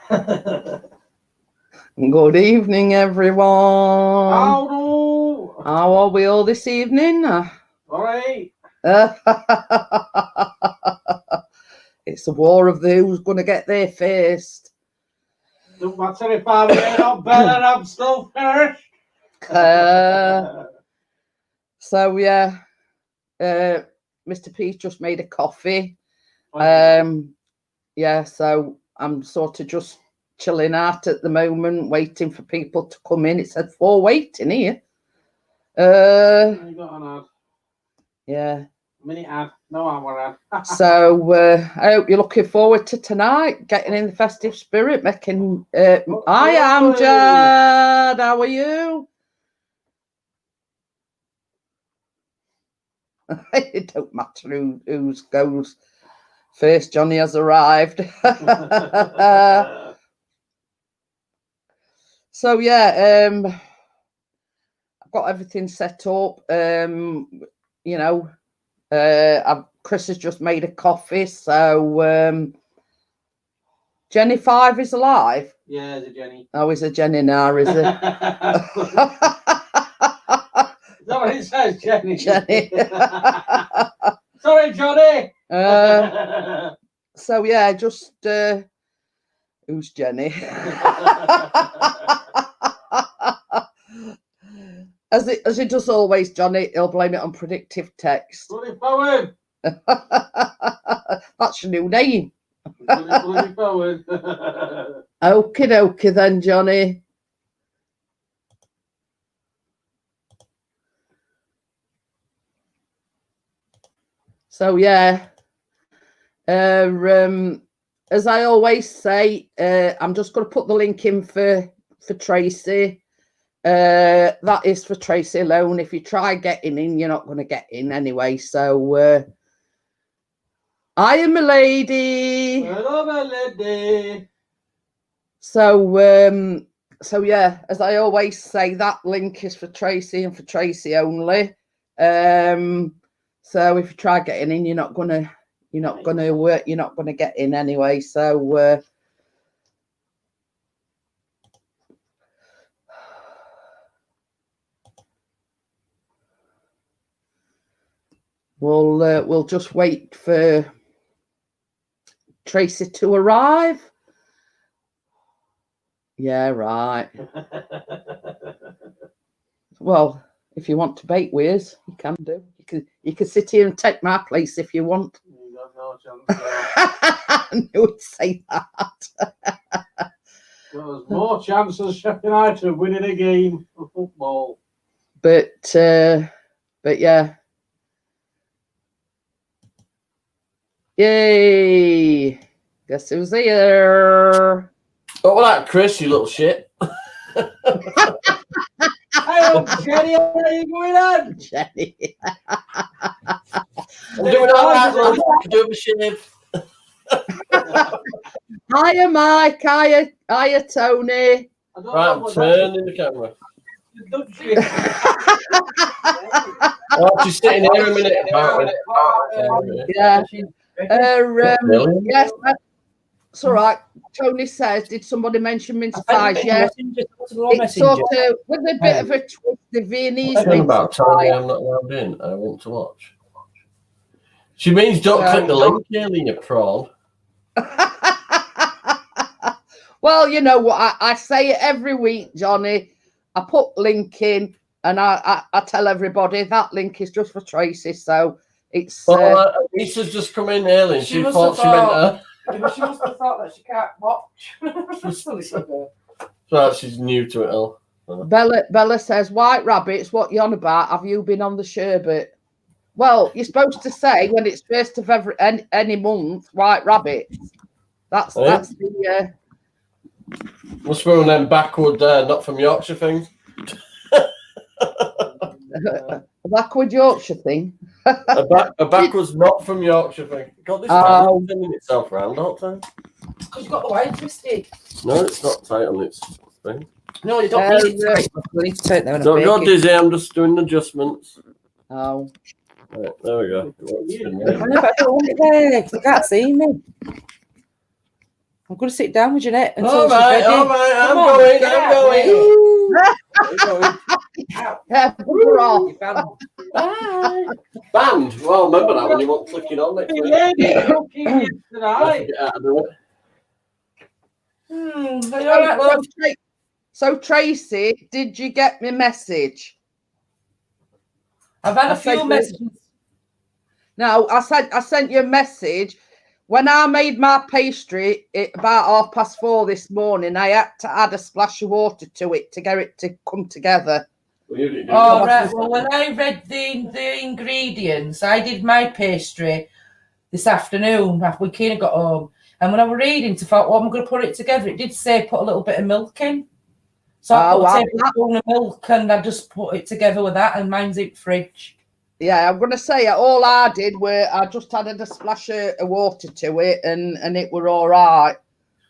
Good evening, everyone. How are we all this evening? All right. It's a war of the who's going to get there first. Don't matter if I'm not better, I'm still first. So yeah, Mr. P's just made a coffee. Yeah, so I'm sort of just chilling out at the moment, waiting for people to come in. It said 4 waiting here. You got an ad. Yeah. Mini ad. No hour ad. So I hope you're looking forward to tonight, getting in the festive spirit, making. I am Jad. How are you? It don't matter who goes first. Johnny has arrived. So yeah, I've got everything set up. You know, Chris has just made a coffee, so Jenny 5 is alive. Yeah, it's a Jenny. Oh, is a Jenny now, is it? Is that what it says, Jenny? Jenny. Sorry, Johnny. So yeah, just who's Jenny? As it does always, Johnny, he'll blame it on predictive text. Bloody forward. That's your new name. Bloody forward. Okie dokie then, Johnny. So yeah, as I always say, I'm just going to put the link in for Tracy. That is for Tracy alone. If you try getting in, you're not going to get in anyway. So I am a lady. Hello, my lady. So yeah, as I always say, that link is for Tracy and for Tracy only. So if you try getting in, you're not gonna get in anyway. So we'll just wait for Tracy to arrive. Yeah, right. Well, if you want to bake with us, you can do. You can sit here and take my place if you want. You got no chance. I knew it'd say that. There's more chances Sheffield United of winning a game of football. But yeah. Yay! Guess who's here? What was that, Chris, you little shit? Hey, Jenny, how are you going on? Jenny. I'm doing all right, love. I can do a shave. Hiya, Mike. Hiya, Tony. Right, I'm turning the camera. Oh, she's sitting here a minute. Yeah. Yes, it's all right. Tony says, did somebody mention mince pies? Yes. It's sort of with a bit of a twist, the Viennese mince about Tony, I'm not allowed in. I want to watch. She means don't click the link, Aileen, you prawn. Well, you know what? I say it every week, Johnny. I put link in, and I tell everybody that link is just for Tracy. So it's. Lisa's just come in, Aileen. She thought she meant her. She must have thought that she can't watch. So she's new to it all. Bella says, White Rabbits, what you on about? Have you been on the sherbet? Well, you're supposed to say when it's first of any month, White Rabbits. That's the must be one of them backward not from Yorkshire things. backward Yorkshire thing. a backwards not from Yorkshire thing. God, this is turning itself round all the time. Because you've got the wire twisted. No, it's not tight on its thing. No, you don't need it tight. You need to turn it Don't go dizzy, I'm just doing adjustments. Oh. Right, there we go. I know, but I don't want it there because I can't see me. I'm going to sit down with Jeanette until All she's right, ready. all right. I'm Come on, going. get I'm out going. there. I'm going. Yeah, we're off. Bye. Band. Well, remember that when you want clicking on next week. Tonight. Get out of the way. Are you all right, love? So Tracy, did you get my message? I've had I a few said- messages. No, I sent you a message. When I made my pastry at about 4:30 this morning, I had to add a splash of water to it to get it to come together. Well, you didn't do Oh, that. right. Well, when I read the ingredients, I did my pastry this afternoon after we kind of got home. And when I was reading to thought, well, I'm going to put it together, it did say put a little bit of milk in. So I put a tablespoon of milk and I just put it together with that, and mine's in the fridge. Yeah, I'm going to say all I did were I just added a splash of water to it and it were all right.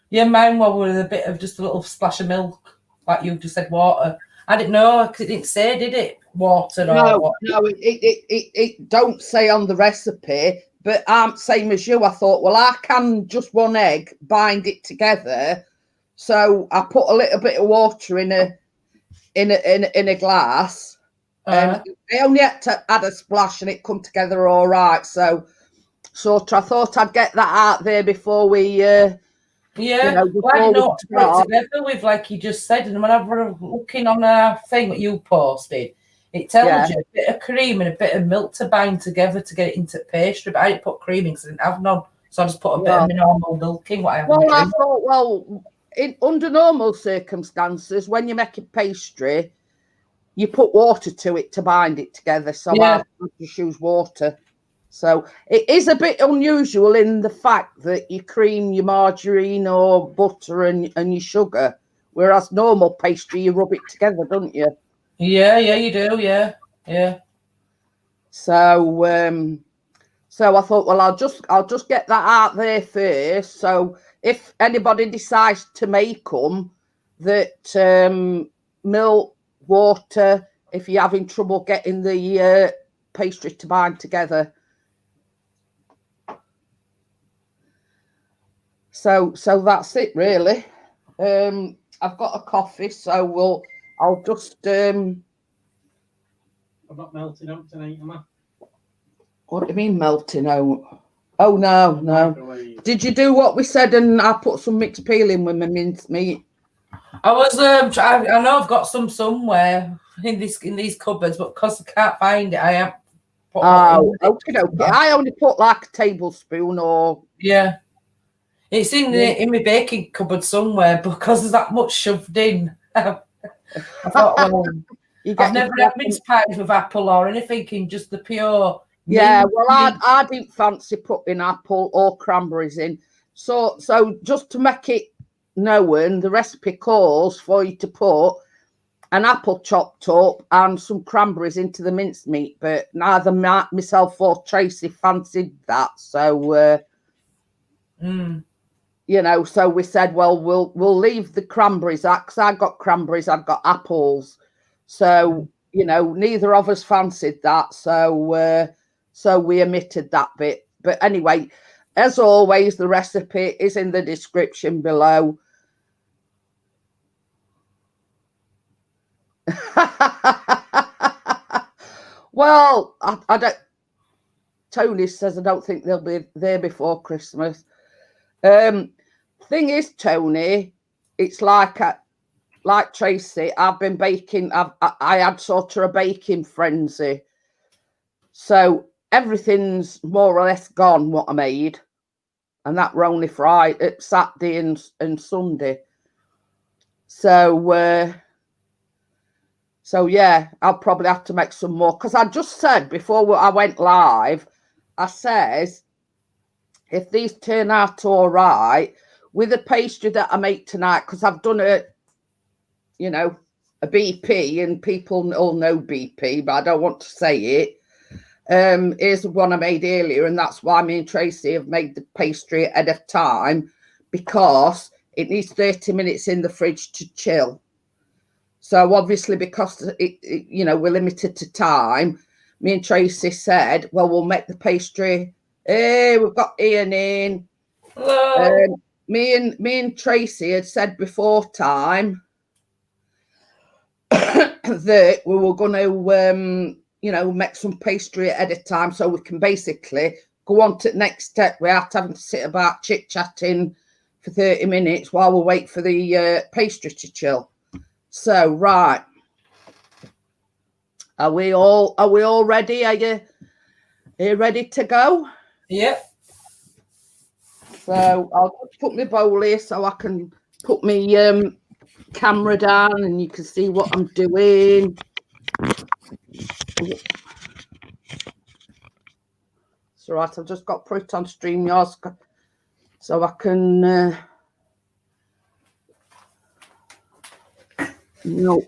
Yeah, mine was with a bit of just a little splash of milk, like you just said, water. I didn't know because it didn't say, did it? Water or what? No, it don't say on the recipe, but I'm same as you. I thought, well, I can just one egg bind it together. So I put a little bit of water in a glass. And I only had to add a splash and it come together all right. So I thought I'd get that out there before we, well, I didn't know what to put start. it together with, like you just said. And when I was looking on a thing that you posted, it tells you a bit of cream and a bit of milk to bind together to get it into pastry. But I didn't put cream in because I didn't have none. So I just put a bit of my normal milk in. I thought, under normal circumstances, when you make a pastry, you put water to it to bind it together. So I just use water. So it is a bit unusual in the fact that you cream your margarine or butter and your sugar, whereas normal pastry, you rub it together, don't you? Yeah, you do. Yeah. So I thought, well, I'll just get that out there first. So if anybody decides to make them, that milk, water, if you're having trouble getting the pastry to bind together. So that's it really. I've got a coffee, so I'll just I'm not melting out tonight, am I? What do you mean melting out? Oh no. Did you do what we said and I put some mixed peel in with my mince meat? I was I know I've got some somewhere in these cupboards, but because I can't find it, I have put okay. I only put like a tablespoon or it's in my baking cupboard somewhere because there's that much shoved in. I thought, well, I've never had mince pies with apple or anything in just the pure. Yeah, well, I didn't fancy putting apple or cranberries in. So just to make it known, the recipe calls for you to put an apple chopped up and some cranberries into the mincemeat, but neither myself or Tracy fancied that. So, so we said, well, we'll leave the cranberries out because I got cranberries, I've got apples. So, neither of us fancied that. So we omitted that bit. But anyway, as always, the recipe is in the description below. Well, I don't. Tony says I don't think they'll be there before Christmas. Thing is, Tony, it's like Tracy. I've been baking. I had sort of a baking frenzy. So everything's more or less gone what I made, and that were only Friday, Saturday and Sunday. So yeah, I'll probably have to make some more because I just said before I went live, I says if these turn out all right with the pastry that I make tonight, because I've done a BP and people all know BP, but I don't want to say it. Here's the one I made earlier, and that's why me and Tracy have made the pastry ahead of time, because it needs 30 minutes in the fridge to chill. So obviously, because we're limited to time, me and Tracy said, well, we'll make the pastry. Hey, we've got Ian in. Hello. me and Tracy had said before time that we were going to, make some pastry ahead of time so we can basically go on to the next step without having to sit about chit-chatting for 30 minutes while we wait for the pastry to chill. So, right. Are we all ready? Are you ready to go? Yep. So I'll put my bowl here so I can put my camera down and you can see what I'm doing. It's all right. I've just got to put it on StreamYard so I can. No,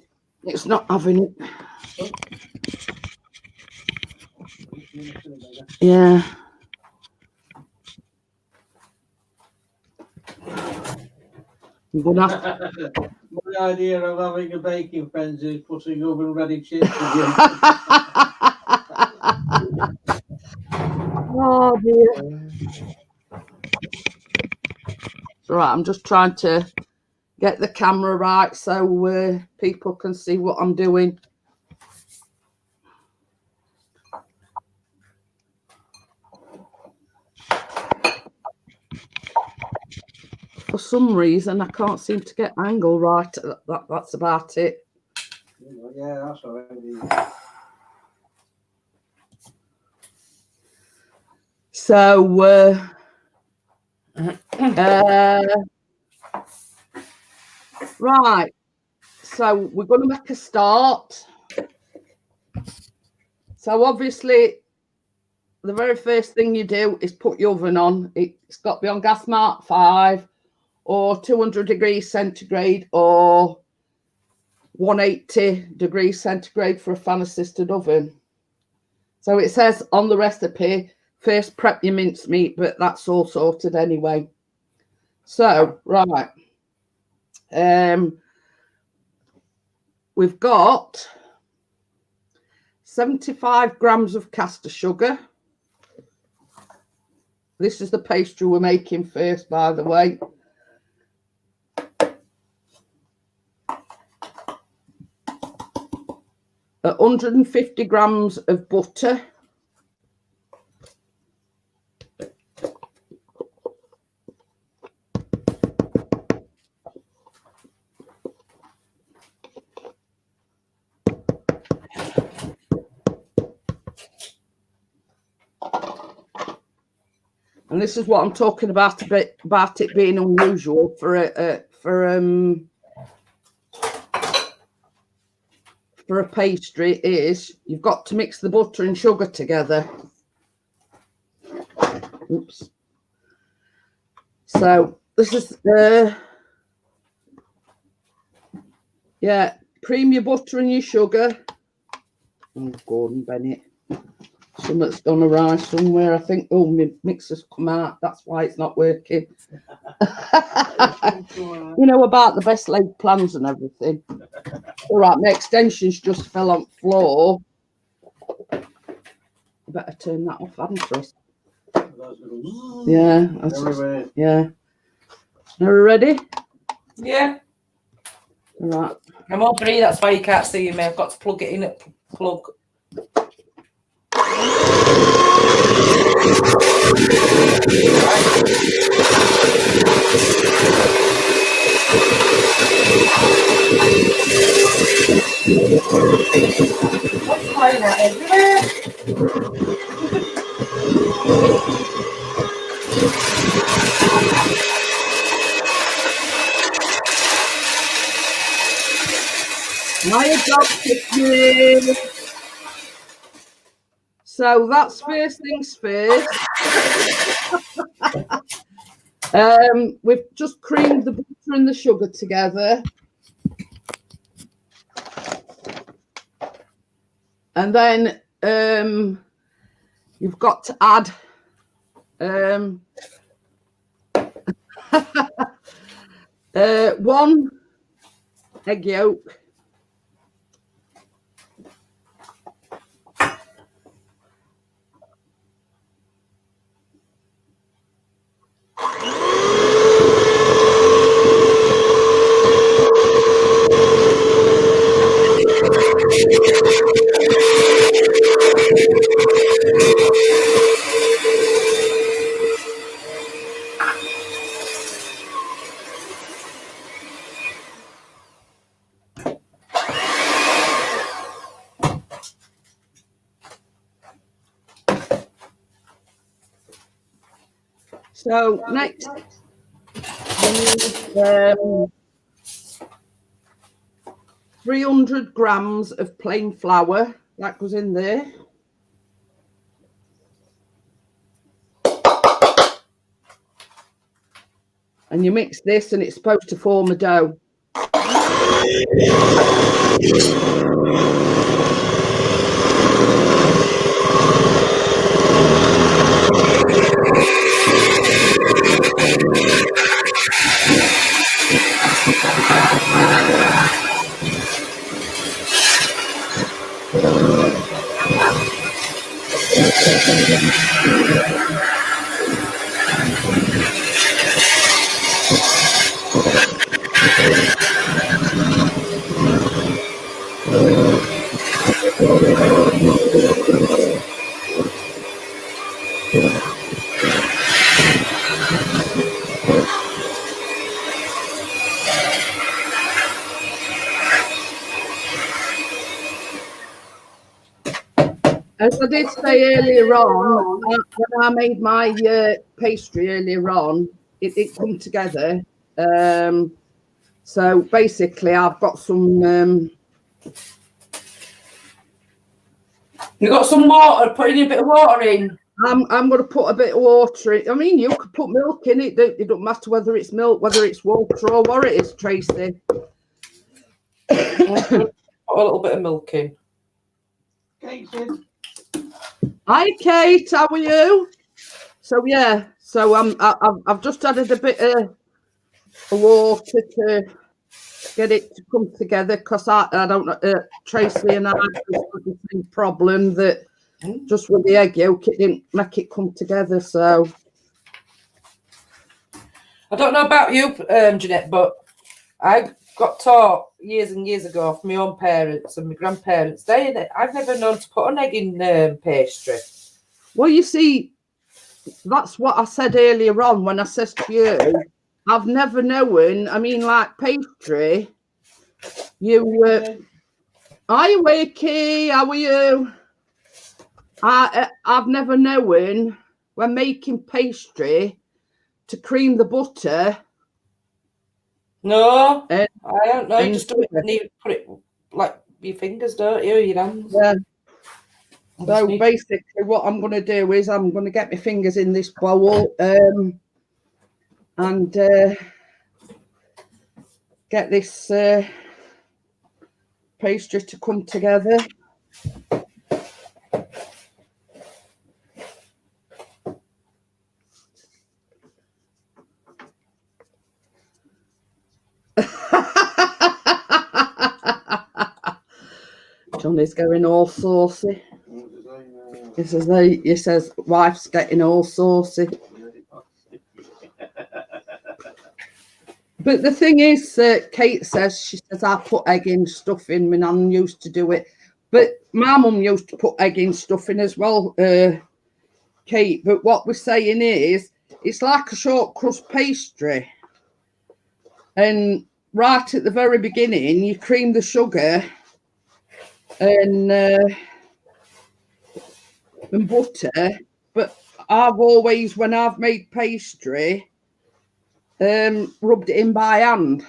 it's not having it. Yeah. I'm gonna have My idea of having a baking frenzy is putting oven ready chips again. Oh dear. It's all right. I'm just trying to get the camera right so people can see what I'm doing. For some reason, I can't seem to get angle right. That's about it. Yeah, that's all right. So, right. So we're going to make a start. So obviously, the very first thing you do is put your oven on. It's got to be on gas mark 5 or 200 degrees centigrade or 180 degrees centigrade for a fan assisted oven. So it says on the recipe, first prep your mincemeat, but that's all sorted anyway. So, right. We've got 75 grams of caster sugar. This is the pastry we're making first, by the way. At 150 grams of butter. And this is what I'm talking about a bit about it being unusual for a pastry is you've got to mix the butter and sugar together. Oops. So this is cream your butter and your sugar. Oh, Gordon Bennett. Something's gone awry somewhere. I think, oh, my mixer's come out. That's why it's not working. You know about the best laid plans and everything. All right, my extensions just fell on the floor. I better turn that off, hadn't I? Yeah. Yeah. Are we ready? Yeah. All right. I'm over here, that's why you can't see me. I've got to plug it in at plug. What's flying out everywhere? My adopted. So that's first things first. We've just creamed the butter and the sugar together. And then you've got to add one egg yolk. So next, 300 grams of plain flour. That goes in there. And you mix this and it's supposed to form a dough. As I did say earlier on, when I made my pastry earlier on, it did come together. So basically, I've got some. You got some water, putting a bit of water in. I'm going to put a bit of water in. I mean, you could put milk in it. It don't matter whether it's milk, whether it's water, or what it is, Tracy. Put a little bit of milk in. Kate's in. Hi, Kate. How are you? So yeah. So I've just added a bit of water to get it to come together because I don't know. Tracy and I had the same problem that just with the egg yolk, it didn't make it come together. So I don't know about you, Jeanette, but I got taught years and years ago from my own parents and my grandparents. I've never known to put an egg in pastry. well, you see, that's what I said earlier on when I said to you, I've never known. I mean, like pastry, you. Are you wakey? How are you? I've never known when making pastry to cream the butter. No, I don't know. You just do it sugar. and you put it like your fingers, don't you? Your hands. Yeah. So basically, what I'm going to do is I'm going to get my fingers in this bowl and get this pastry to come together. Johnny's going all saucy. He says wife's getting all saucy. But the thing is, Kate says, she says, I put egg in stuffing. My nan used to do it. But my mum used to put egg in stuffing as well, Kate. But what we're saying is, it's like a short crust pastry. And right at the very beginning, you cream the sugar and butter. But I've always, when I've made pastry, rubbed it in by hand.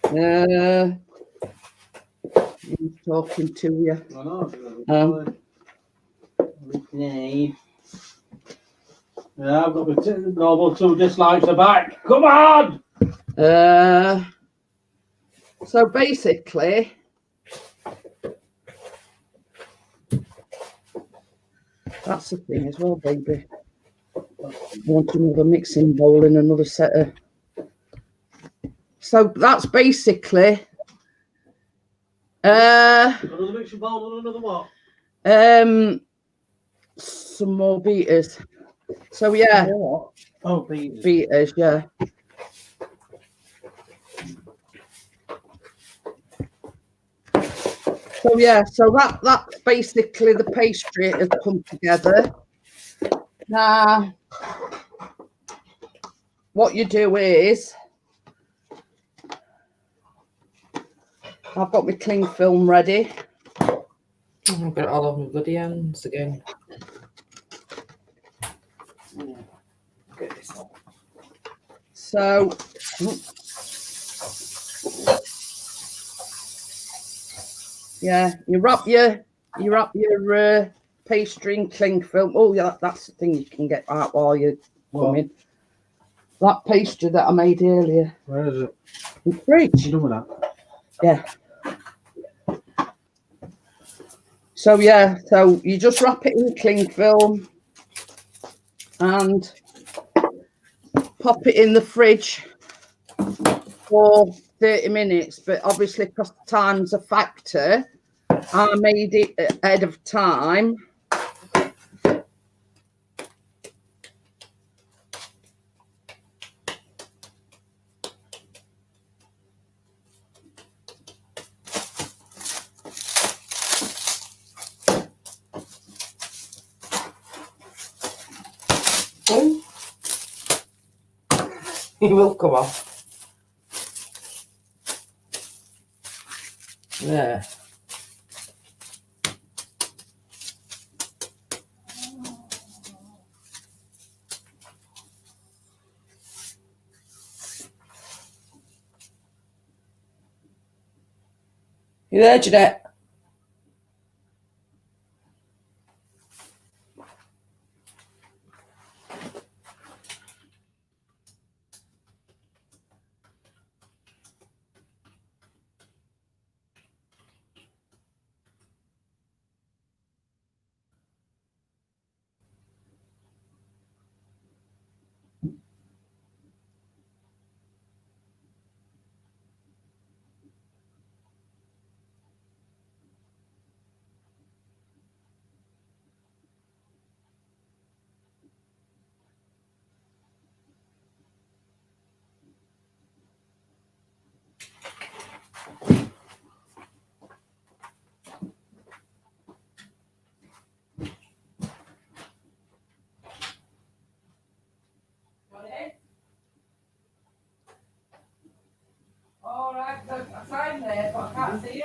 I'm talking to you. I know. Yeah, I've got the normal 2 dislikes are back. Come on! So basically, that's the thing as well, baby. I want another mixing bowl and another set of. So that's basically. Another mixing bowl and another what? Some more beaters. So yeah. Oh, beaters. Beaters, yeah. So yeah, so that's basically the pastry has come together. Now, what you do is, I've got my cling film ready. I've got it all over my bloody hands again. Get this on. So, yeah, you wrap your pastry in cling film. Oh, yeah, that's the thing you can get out while you're coming. That pastry that I made earlier. Where is it? In the fridge. You done with that? Yeah. So yeah, so you just wrap it in cling film and pop it in the fridge for 30 minutes. But obviously, because time's a factor, I made it ahead of time. It will come off. There. You there, Jeanette? All right, I signed there, but I can't see you.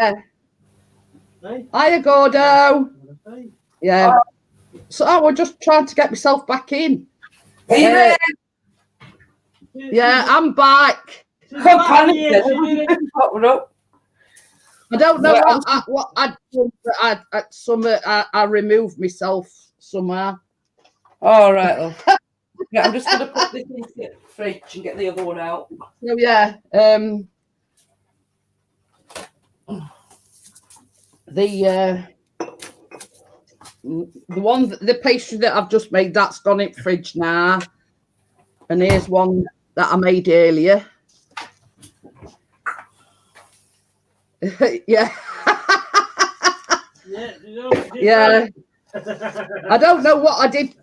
Yeah. Hey? Hiya, Gordo. Hey? Yeah. So I was just trying to get myself back in. Are you there? Yeah, I'm back. I'm panicking. I don't know Right, what I'd done, but I removed myself somehow. All right, love. Yeah, I'm just going to put this in the fridge and get the other one out. So yeah, the pastry that I've just made, that's gone in fridge now, and here's one that I made earlier. Yeah. Yeah. I don't know what I did,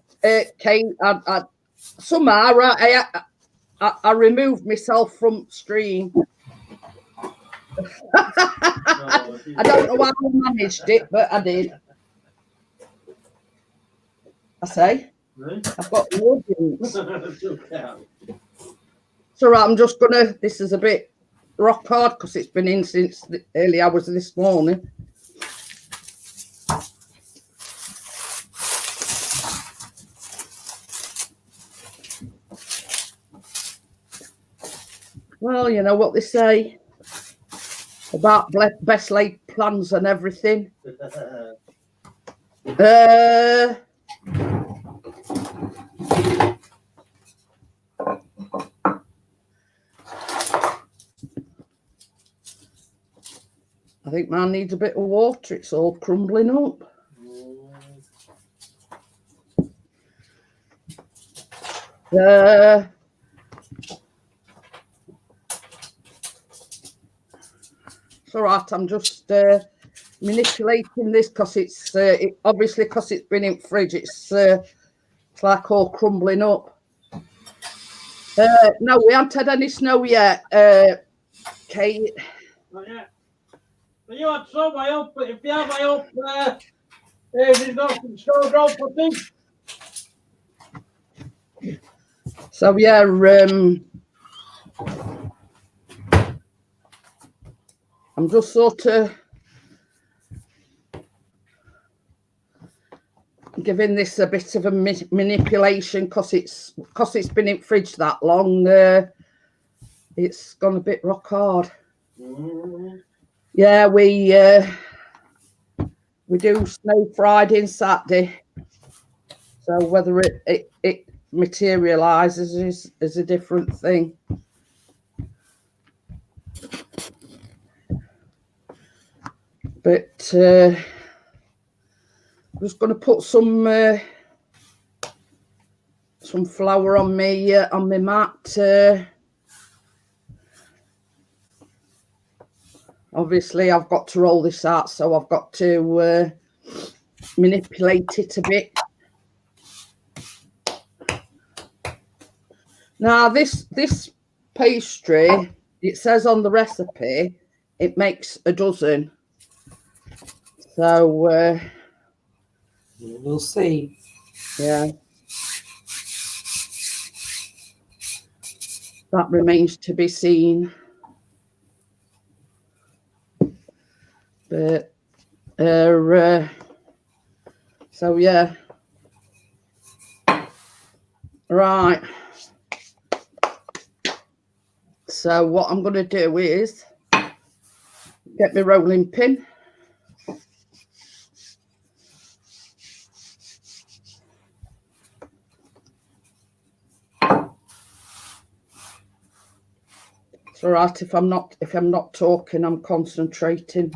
Kate. I somehow I removed myself from stream. I don't know how I managed it, but I did. I say, I've got the audience. So right, I'm just gonna. This is a bit rock hard because it's been in since the early hours of this morning. Well, you know what they say about best laid plans and everything. I think mine needs a bit of water. It's all crumbling up. It's all right. I'm just manipulating this because it's obviously because it's been in fridge. It's like all crumbling up. No, we haven't had any snow yet, Kate. Not yet. But you had some, I hope. If you have, I hope you've got some snow drop for things. So yeah, I'm just sort of giving this a bit of a manipulation because it's been in fridge that long. It's gone a bit rock hard. Yeah, we do snow Friday and Saturday, so whether it materializes is a different thing. But I'm just going to put some flour on my mat. Obviously, I've got to roll this out, so I've got to manipulate it a bit. Now, this pastry, it says on the recipe, it makes a dozen. So we'll see. Yeah, that remains to be seen. But so yeah, right. So what I'm going to do is get my rolling pin. It's all right if I'm not talking, I'm concentrating.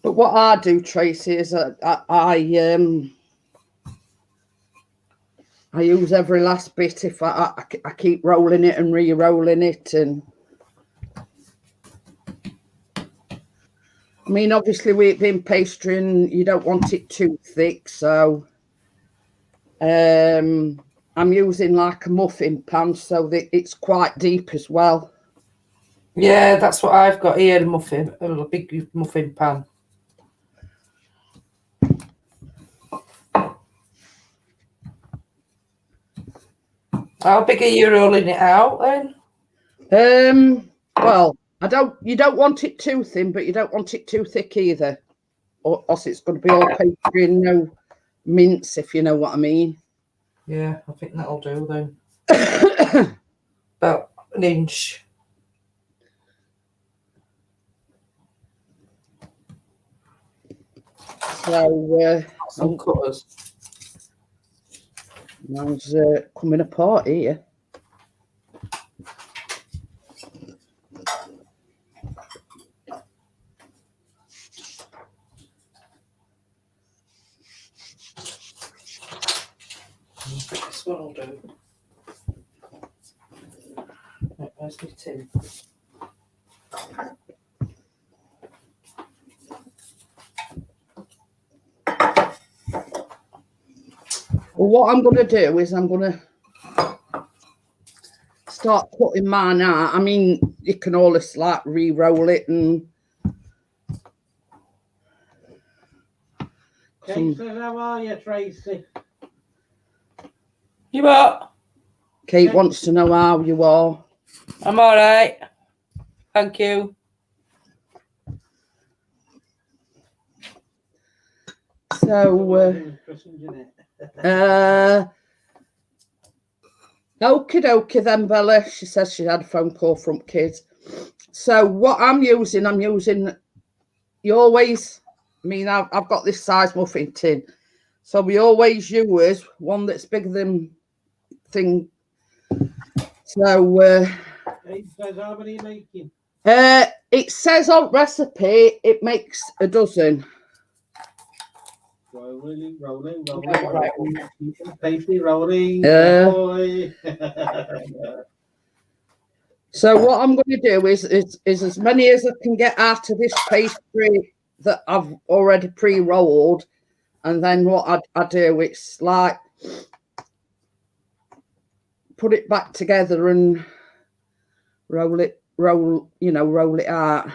But what I do, Tracy, is I use every last bit. If I keep rolling it and re-rolling it, and I mean, obviously, with it being pastry, and you don't want it too thick, so I'm using like a muffin pan, so that it's quite deep as well. Yeah, that's what I've got here, a big muffin pan. How big are you rolling it out then? Well, you don't want it too thin, but you don't want it too thick either, or else it's going to be all pastry and no mince, if you know what I mean. Yeah, I think that'll do then. About an inch. So some cutters. Mine's coming apart here. This one will do. Right, where's my tin? Well, what I'm going to do is I'm going to start putting mine out. I mean, you can always like re-roll it and. Kate says, how are you, Tracy? You what? Kate wants to know how you are. I'm all right. Thank you. So, okie dokie then, Bella. She says she had a phone call from kids. So what I'm using, you always, I mean, I've got this size muffin tin. So we always use one that's bigger than thing. So, It says, how many are you making? it says on recipe, it makes a dozen. Rolling. Right. Pastry rolling. So what I'm going to do is as many as I can get out of this pastry that I've already pre-rolled, and then what I do, it's like put it back together and roll it out.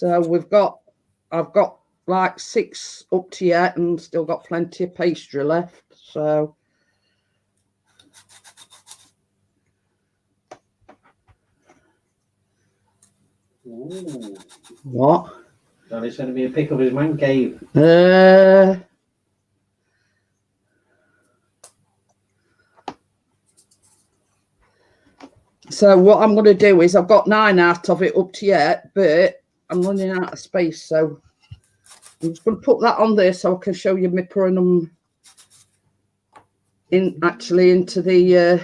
So I've got like 6 up to yet and still got plenty of pastry left. So Ooh. what? Johnny's sending me a pic of his man cave. So what I'm going to do is I've got 9 out of it up to yet, but I'm running out of space. So I'm just going to put that on there so I can show you me pouring them in actually into the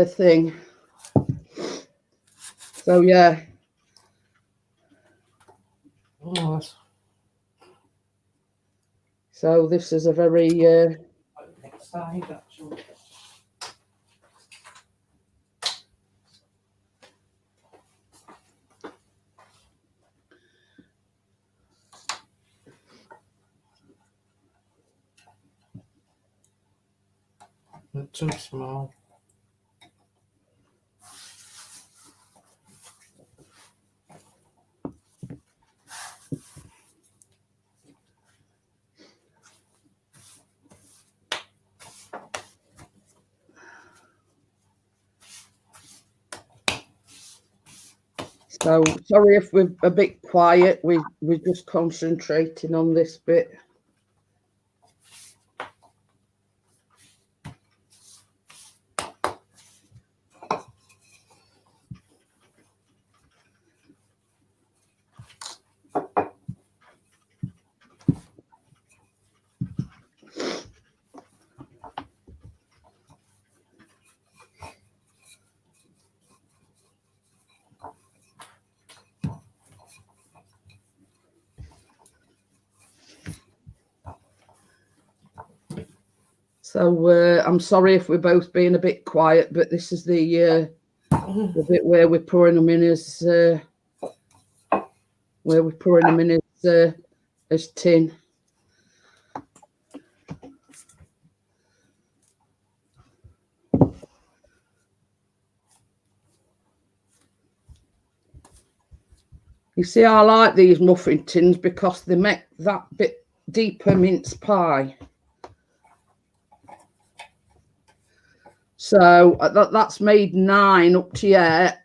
thing. So yeah. Oh, So this is a very next side, actually. Not too small. so sorry if we're a bit quiet. We're just concentrating on this bit. So I'm sorry if we're both being a bit quiet, but this is the bit where we're pouring them in as tin. You see, I like these muffin tins because they make that bit deeper mince pie. So that's made 9 up to yet,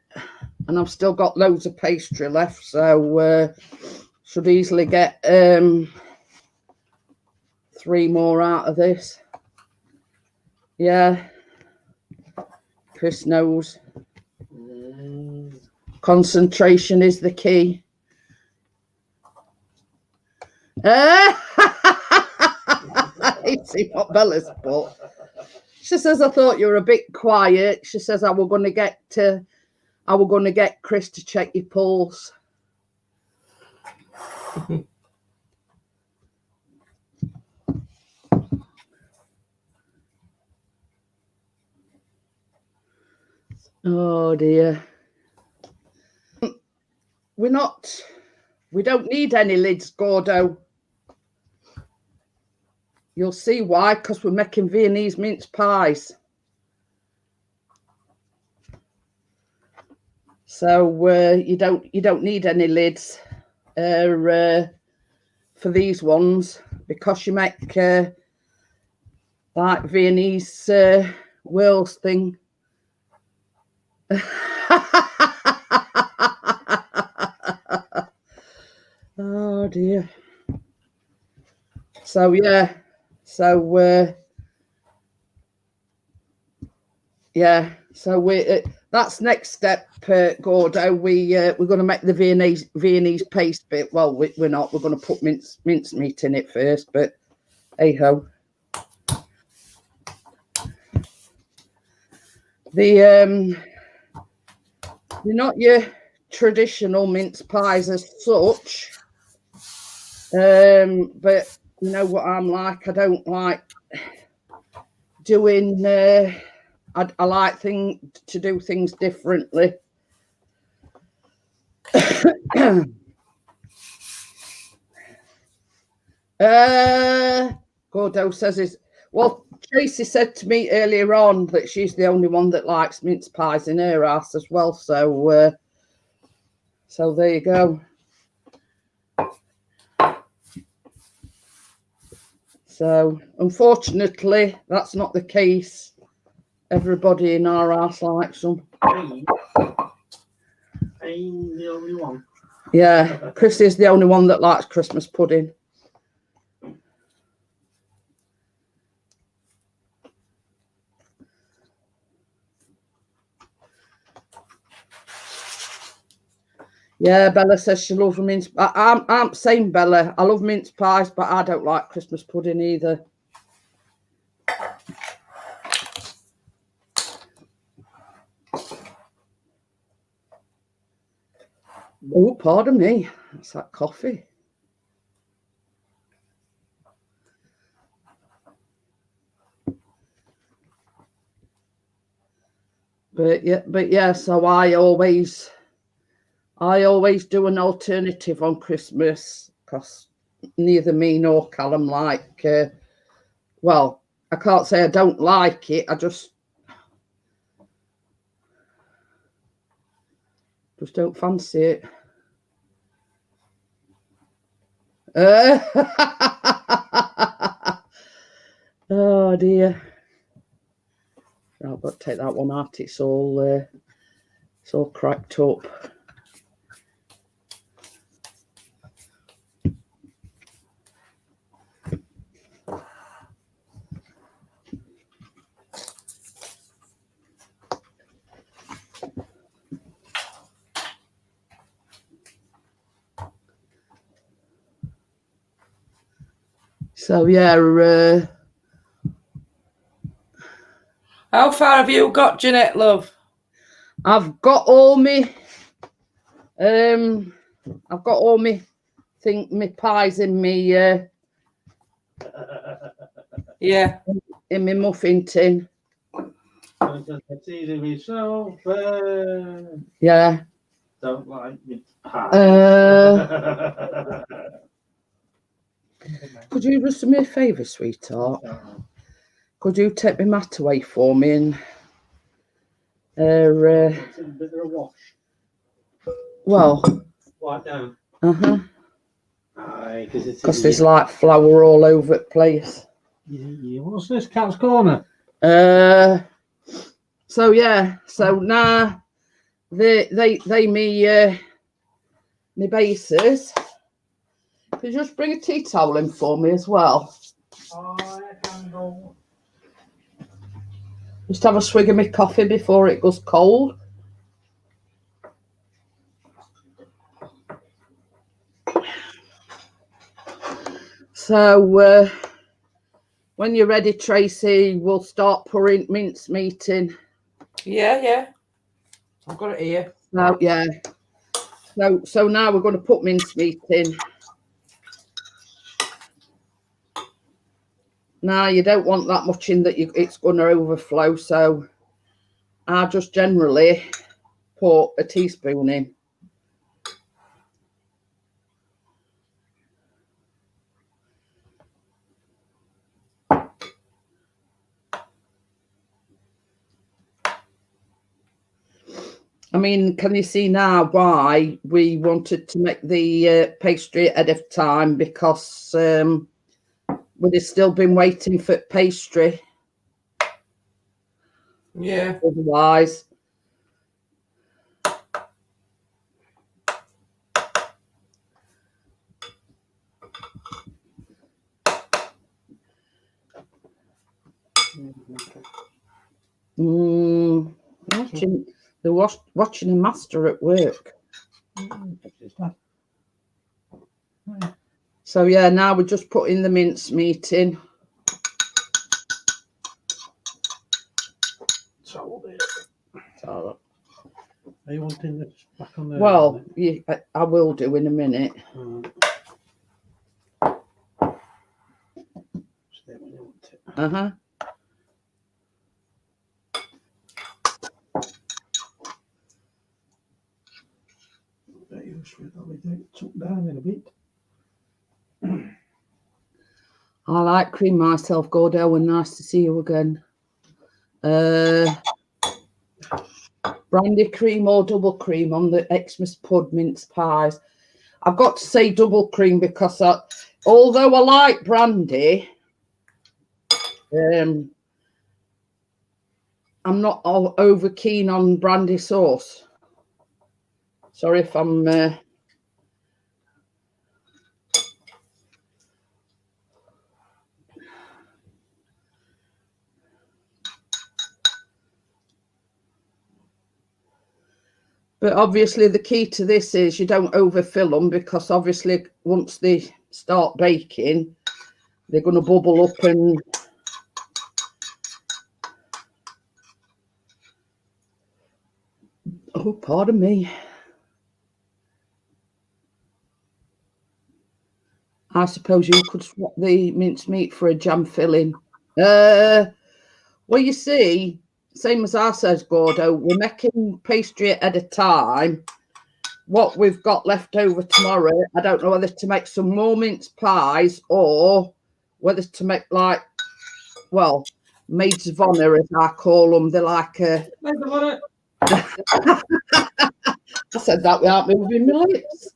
and I've still got loads of pastry left. So should easily get 3 more out of this. Yeah, Chris knows. Concentration is the key. You see what Bella's put. She says, I thought you were a bit quiet. She says, I was going to get Chris to check your pulse. Oh dear. We don't need any lids, Gordo. You'll see why, because we're making Viennese mince pies. So you don't need any lids for these ones, because you make like Viennese whirls thing. Oh dear. So yeah. So yeah. So we that's next step, Gordo. We're going to make the Viennese paste bit. Well, we're not. We're going to put mincemeat in it first. But hey ho. They're not your traditional mince pies as such. But you know what I'm like. I don't like doing. I like to do things differently. Gordo says well, Tracy said to me earlier on that she's the only one that likes mince pies in her house as well. So So there you go. So unfortunately, that's not the case. Everybody in our house likes them. I'm the only one. Yeah, Chris is the only one that likes Christmas pudding. Yeah, Bella says she loves mince. I'm same, Bella. I love mince pies, but I don't like Christmas pudding either. Oh, pardon me. That's that coffee. But yeah. So I always do an alternative on Christmas because neither me nor Callum like. Well, I can't say I don't like it. I just don't fancy it. Oh dear. I've got to take that one out. It's all cracked up. So yeah. How far have you got, Jeanette, love? I've got all my my pies in me Yeah. in my muffin tin. It's easy myself. Yeah. Don't like mince pie. Could you just do me a favour, sweetheart? Could you take my mat away for me and It's a bit of a wash. well, Wipe down. Aye, because there's like flour all over the place. What's this, Cat's Corner? So yeah, so now they me bases. Could you just bring a tea towel in for me as well? Oh, I can go. Just have a swig of my coffee before it goes cold. So when you're ready, Tracy, we'll start pouring mincemeat in. Yeah. I've got it here. So yeah. So now we're going to put mincemeat in. Now you don't want that much in that it's going to overflow. So I just generally put a teaspoon in. I mean, can you see now why we wanted to make the pastry ahead of time? Because we'd have still been waiting for pastry. Yeah. Otherwise. Watching a master at work. So yeah, now we're just putting the mincemeat in. Are you wanting this back on there? Well, I will do in a minute. Down in a bit. I like cream myself, Gordo, and nice to see you again. Brian Brandy cream or double cream on the Xmas Pud mince pies. I've got to say double cream because although I like brandy, I'm not over keen on brandy sauce. Sorry if I'm... But obviously the key to this is you don't overfill them, because obviously once they start baking, they're going to bubble up and... Oh, pardon me. I suppose you could swap the mincemeat for a jam filling. Well, you see, same as I says, Gordo, we're making pastry at a time. What we've got left over tomorrow, I don't know whether to make some more mince pies or whether to make like, well, maids of honour, as I call them. They're like a... I said that without moving my lips.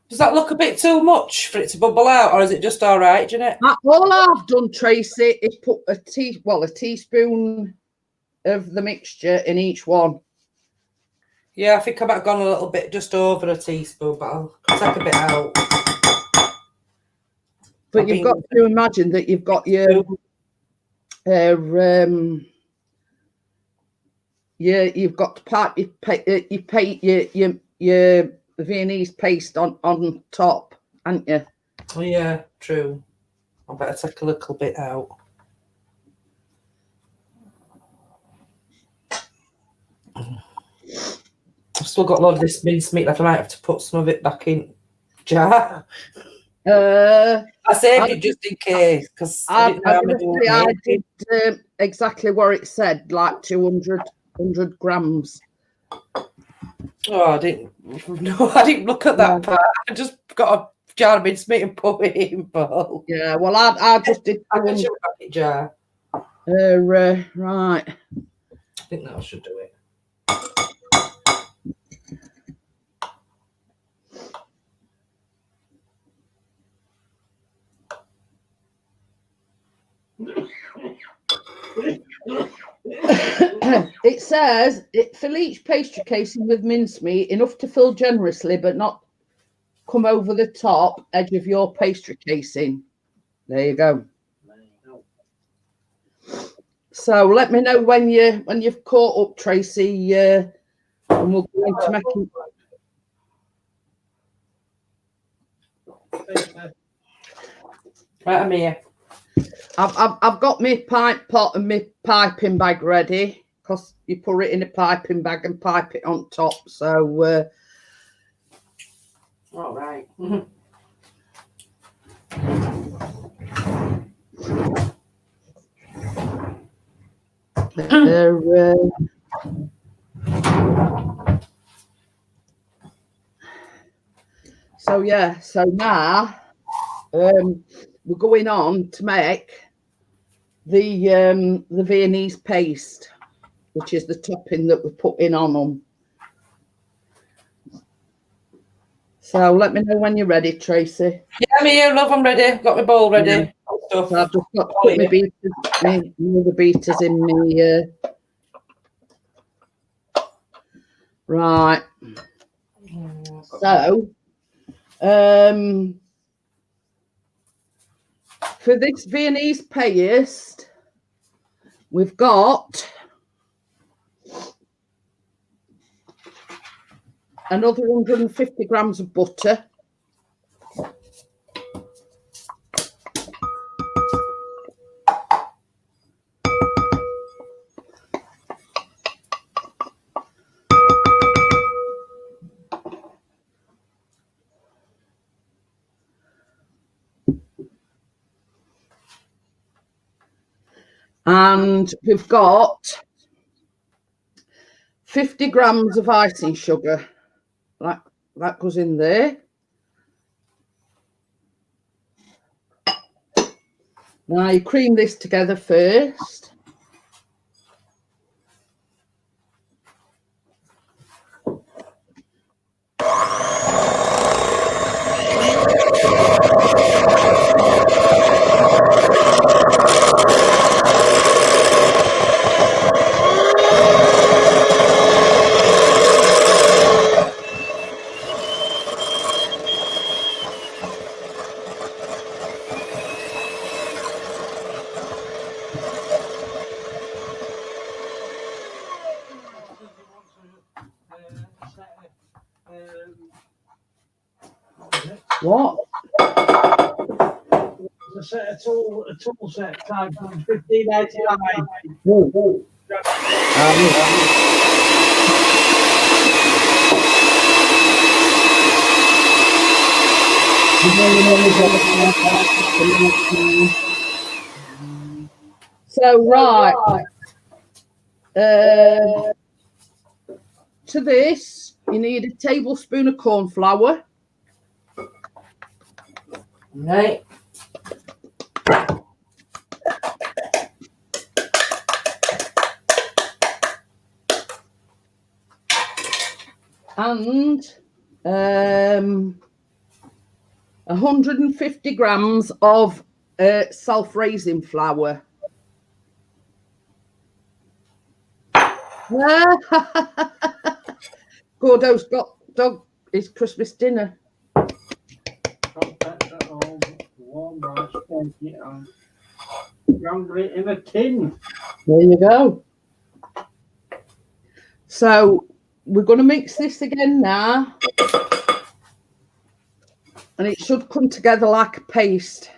Does that look a bit too much for it to bubble out, or is it just all right, Jeanette? All I've done, Tracy, is put a teaspoon of the mixture in each one. Yeah, I think I might have gone a little bit just over a teaspoon, but I'll take a bit out. But you've got to imagine that you've got your you've got to part your Viennese paste on top, haven't you? Oh yeah, true. I better take a little bit out. I've still got a lot of this mincemeat left. I might have to put some of it back in jar. I saved it just in case, because I did exactly what it said, like 200 grams. Oh, I didn't look at that part. I just got a jar of mincemeat and put it in bowl. Yeah, well, I just did. I can show back in jar. Right. I think that should do it. It says fill each pastry casing with mincemeat, enough to fill generously but not come over the top edge of your pastry casing. There you go. So let me know when you've caught up, Tracy, and we'll go into making. Right, I'm here. I've got my pipe pot and my piping bag ready, because you put it in a piping bag and pipe it on top. So all right. So yeah, so now we're going on to make the Viennese paste, which is the topping that we're putting on them. So let me know when you're ready, Tracy. Yeah, I'm here, love. I'm ready. Got my bowl ready. Yeah. So I've just got to put my other beaters in me. Right. So, for this Viennese paste, we've got another 150 grams of butter. And we've got 50 grams of icing sugar. That goes in there. Now you cream this together first. What? It's a set of tool set tag from 1599. Whoa. So right, to this you need a tablespoon of corn flour, Right. and 150 grams of self-raising flour. Gordo's got dog is Christmas dinner. Warm rice, take it on. Ground it in a tin. There you go. So we're going to mix this again now, and it should come together like a paste.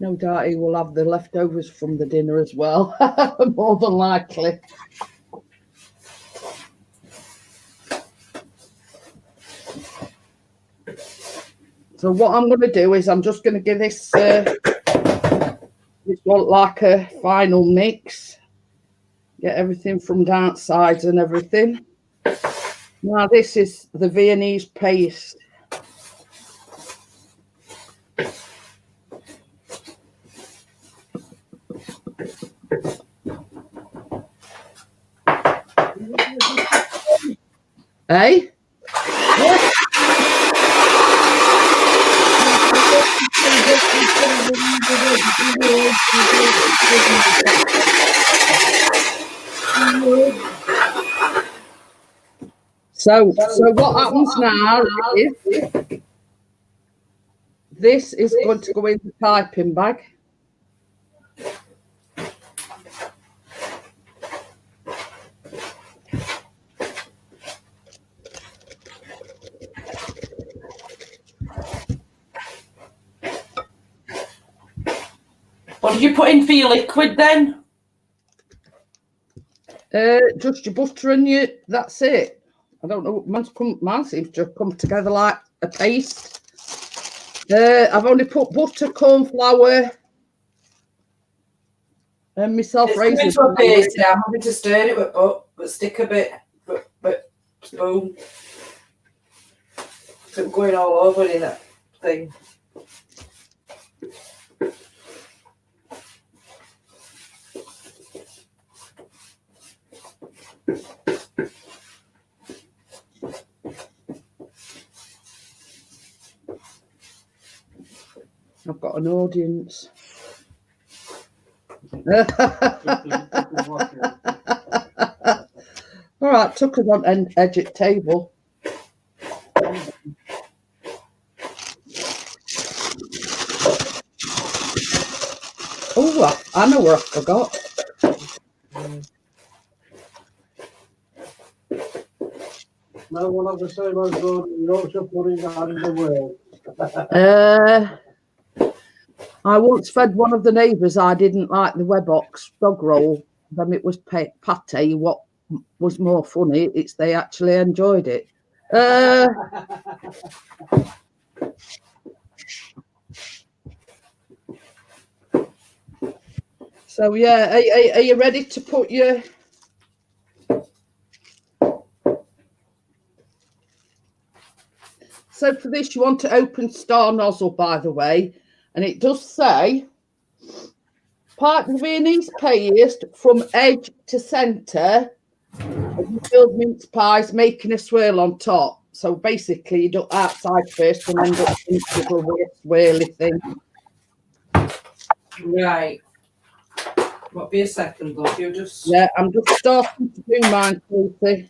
No doubt he will have the leftovers from the dinner as well, more than likely. So what I'm going to do is I'm just going to give this this one like a final mix. Get everything from down sides and everything. Now this is the Viennese paste. Eh? So what happens now is this is going to go in the piping bag. What did you put in for your liquid then? Just your butter and your, that's it. I don't know, mine seems to have come together like a paste. I've only put butter, corn flour, and myself raising. It's coming to a paste now. I'm having to stir it but stick a bit, but spoon. So I'm going all over in that thing. I've got an audience. All right, Tucker's on an edge at table. Oh, I know where I forgot. No one of the same as Yorkshire pudding out in the world. I once fed one of the neighbours I didn't like the Webox dog roll. Then it was pate. What was more funny, it's they actually enjoyed it. So yeah, are you ready to put your? So for this, you want to open star nozzle, by the way, And it does say, part the Viennese paste from edge to centre of the filled mince pies, making a swirl on top. So basically, you do outside first and end up with a little swirly thing. Right. What be a second, love? You just. Yeah, I'm just starting to do mine, Tracy.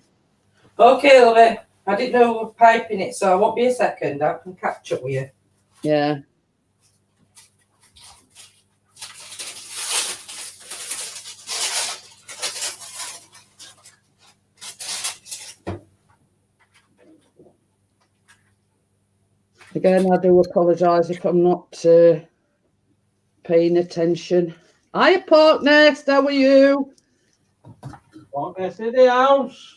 Okay, love it. I didn't know we were piping it, so I won't be a second. I can catch up with you. Yeah. Again, I do apologise if I'm not paying attention. Hiya, Park Nest, how are you? What is in the house?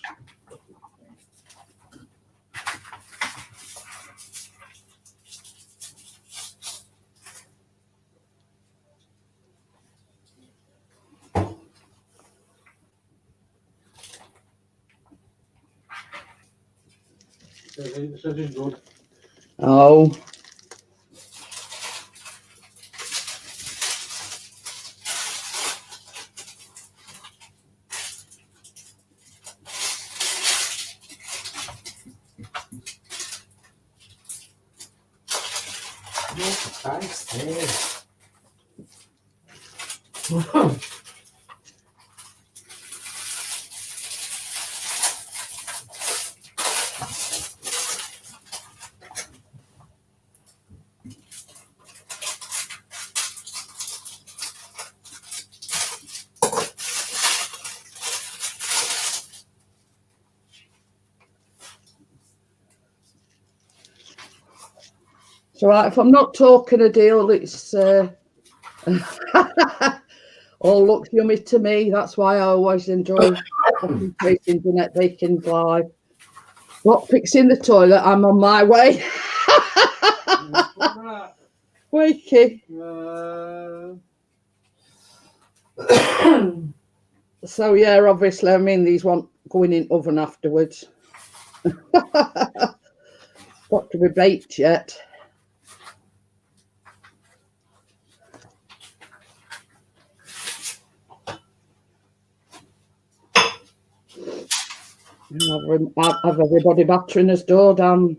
This is good. Oh. So if I'm not talking a deal, it's all looks yummy to me. That's why I always enjoy tasting Jeanette Bacon's live. What, fixing the toilet? I'm on my way. Wakey. So yeah, obviously, I mean, these won't go in oven afterwards. Got to be baked yet. Have everybody battering us door down.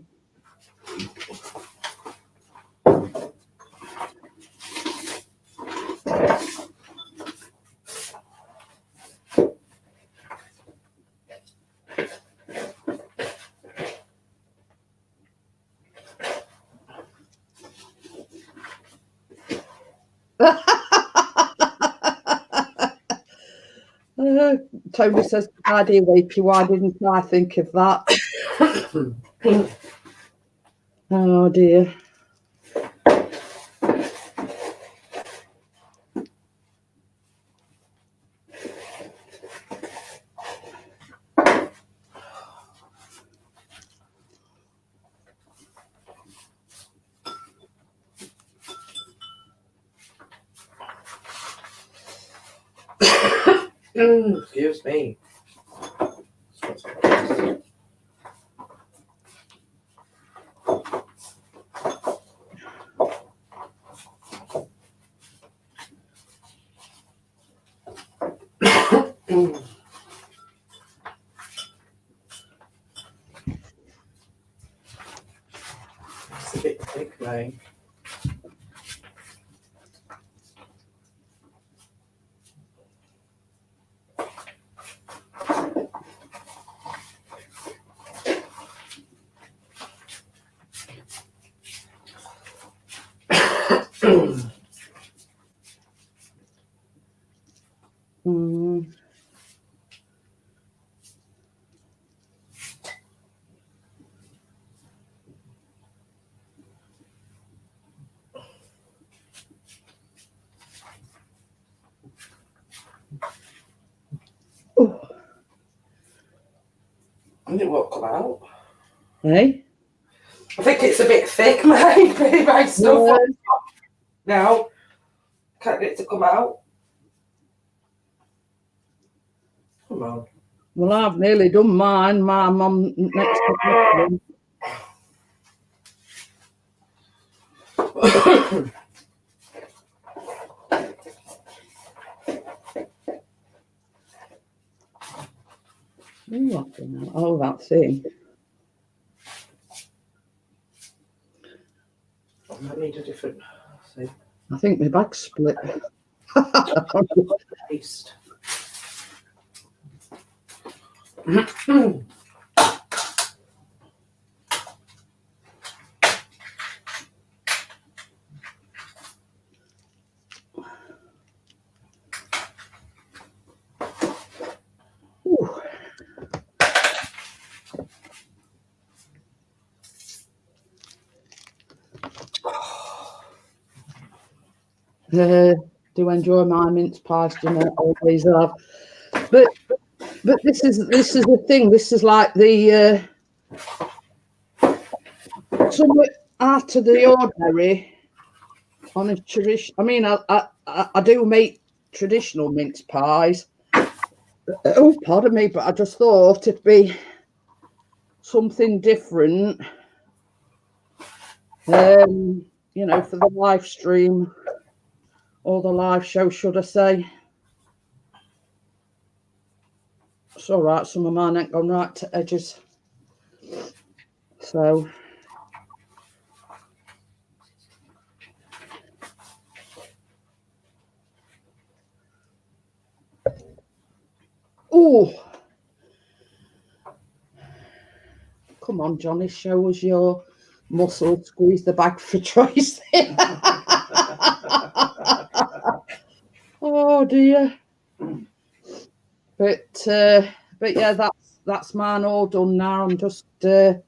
Tony says, idea, Wapey, why didn't I think of that? Oh dear. Excuse me. It's a bit thick, mate. And it won't come out. Hey? I think it's a bit thick, mate. My stuff now. Can't get it to come out. Come on. Well, I've nearly done mine. My mum next to me. Ooh, I don't know. Oh, that thing. I might need a different thing. I think my bag's split. Paste. Ooh. Do enjoy my mince pies, Jeanette, always have. But this is the thing. This is like the somewhat out of the ordinary on a tradition. I mean, I do make traditional mince pies. Oh, pardon me, but I just thought it'd be something different. You know, for the live stream or the live show, should I say? It's all right. Some of mine ain't gone right to edges. So, oh, come on, Johnny, show us your muscle. Squeeze the bag for Tracy. Oh dear. But yeah, that's mine all done now. I'm just see,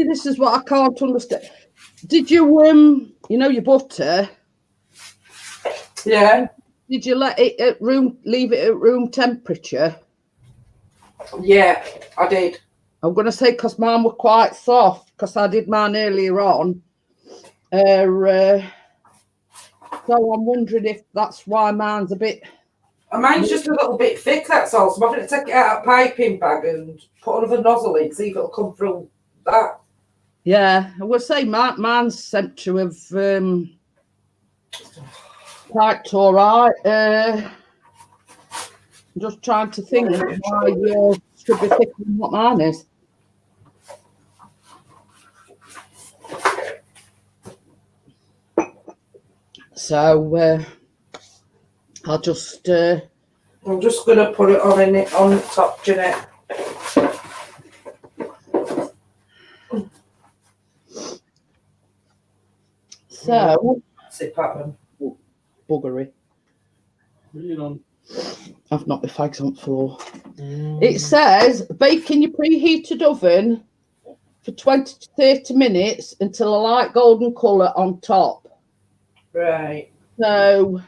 this is what I can't understand. Did you you know your butter? Yeah. Did you leave it at room temperature? Yeah, I did. I'm gonna say because mine were quite soft because I did mine earlier on. So I'm wondering if that's why mine's a bit. Mine's just a little bit thick, that's all. So I'm having to take it out of a piping bag and put another nozzle in, see if it'll come through that. Yeah, I would say mine's sent to have quite all right. I'm just trying to think why yours should be thicker than what mine is. So I'll just. I'm just going to put it on top, Jeanette. So. Sit pattern. Buggery. Bring on. I've knocked the fags on the floor. It says bake in your preheated oven for 20 to 30 minutes until a light golden colour on top. Right. So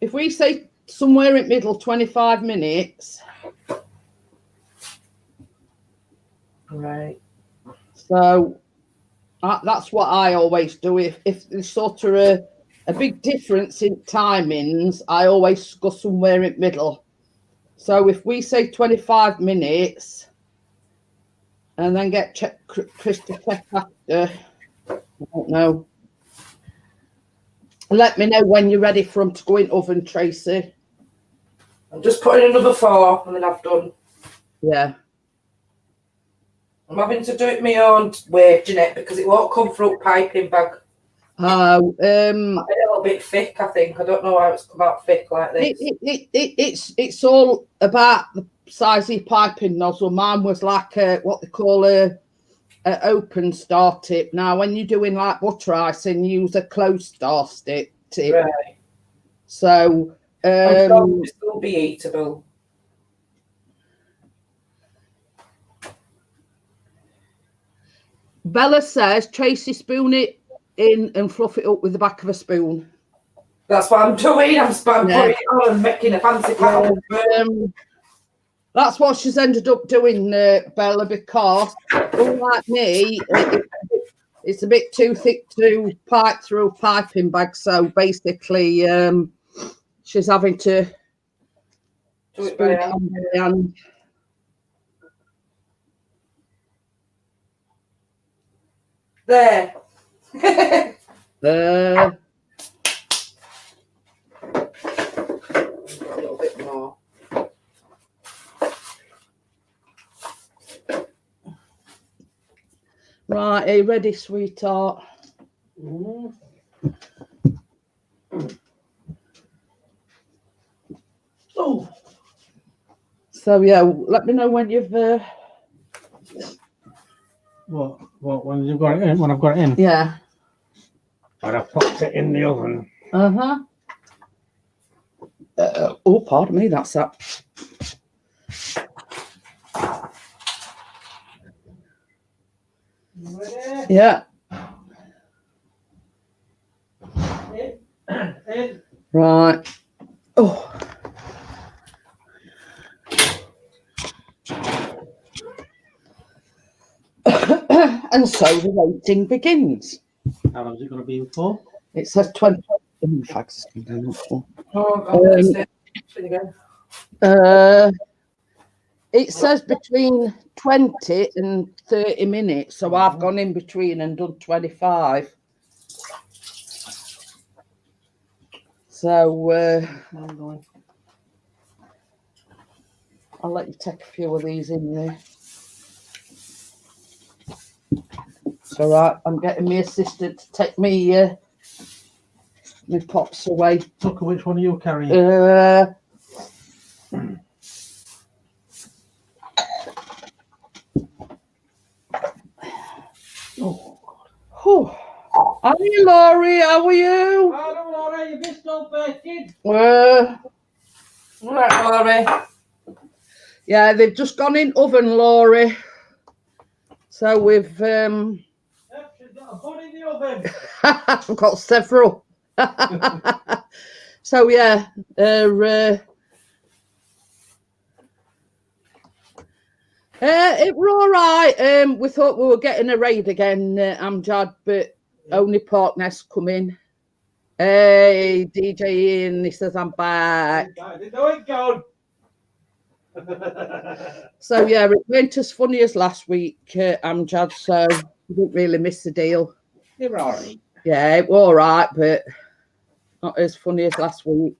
if we say somewhere in the middle, 25 minutes. Right. So that's what I always do. If there's sort of a big difference in timings, I always go somewhere in the middle. So if we say 25 minutes and then get Chris to check after, I don't know. Let me know when you're ready for them to go in oven, Tracy. I'm just putting another 4 and then I've done. Yeah. I'm having to do it my own way, Jeanette, because it won't come through piping bag. A little bit thick, I think. I don't know why it's come out thick like this. It's all about the size of your piping nozzle. Mine was like what they call a open star tip. Now, when you're doing like butter icing, you use a closed star tip. Right. So I'm sure it will be eatable. Bella says, Tracy, spoon it in and fluff it up with the back of a spoon. That's what I'm doing. I'm putting it on and making a fancy pattern. That's what she's ended up doing, Bella, because unlike me, it's a bit too thick to pipe through a piping bag. So basically, she's having to do it spoon it on by hand. There. A little bit more. Right, are you ready, sweetheart? Mm. Oh, So yeah, let me know when you've. what? When you've got it in? When I've got it in? Yeah. But I've popped it in the oven. Oh, pardon me, that's that. Ready? Yeah. In. Right. Oh. And so the waiting begins. How long is it going to be for? It says 20. In fact, it's come down for. It says between 20 and 30 minutes, so I've gone in between and done 25. So I'll let you take a few of these in there. So right, I'm getting my assistant to take me my pots away. Look, which one are you carrying? Oh. How are you, Laurie? How are you? Hello, Laurie. You missed all baked. Right, Laurie. Yeah, they've just gone in oven, Laurie. So we've Yep, she's got a bun in the oven. I've got several. So yeah, it were all right. We thought we were getting a raid again, Amjad, but only Porkness come in. Hey, DJ Ian, he says I'm back. I didn't know it gone. So yeah, it went as funny as last week, Amjad, so we didn't really miss the deal. You're all right. Yeah, it was all right, but not as funny as last week.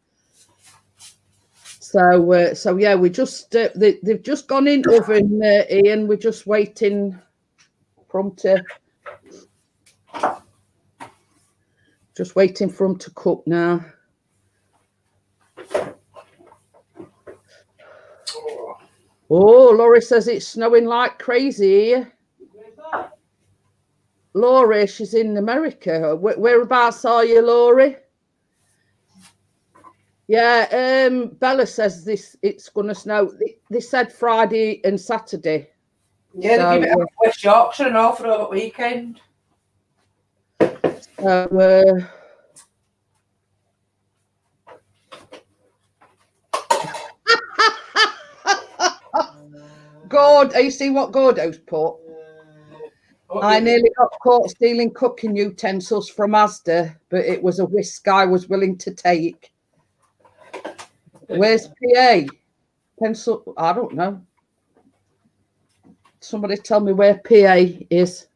So yeah, we just they've just gone in oven, Ian. We're just waiting for them to cook now. Oh, Laurie says it's snowing like crazy here. Where's that? Laurie, she's in America. Whereabouts are you, Laurie? Yeah, Bella says it's gonna snow. They said Friday and Saturday. Yeah, they give it up West Yorkshire and all for the weekend. God, you see what Gordo's put? I nearly got caught stealing cooking utensils from Asda, but it was a whisk I was willing to take. Where's PA? Pencil? I don't know. Somebody tell me where PA is.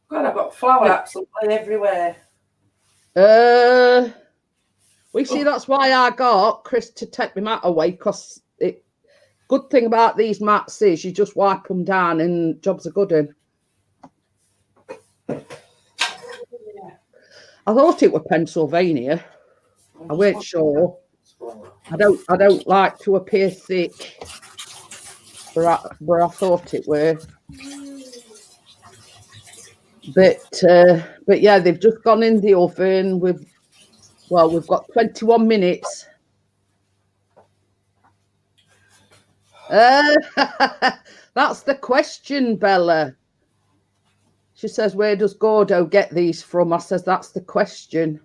God, I've got flour absolutely everywhere. We see that's why I got Chris to take my mat away, because good thing about these mats is you just wipe them down and jobs are good in. I thought it were Pennsylvania. I weren't sure. I don't like to appear thick, but I thought it were. But yeah, they've just gone in the oven. We've got 21 minutes. That's the question, Bella. She says, where does Gordo get these from? I says, that's the question.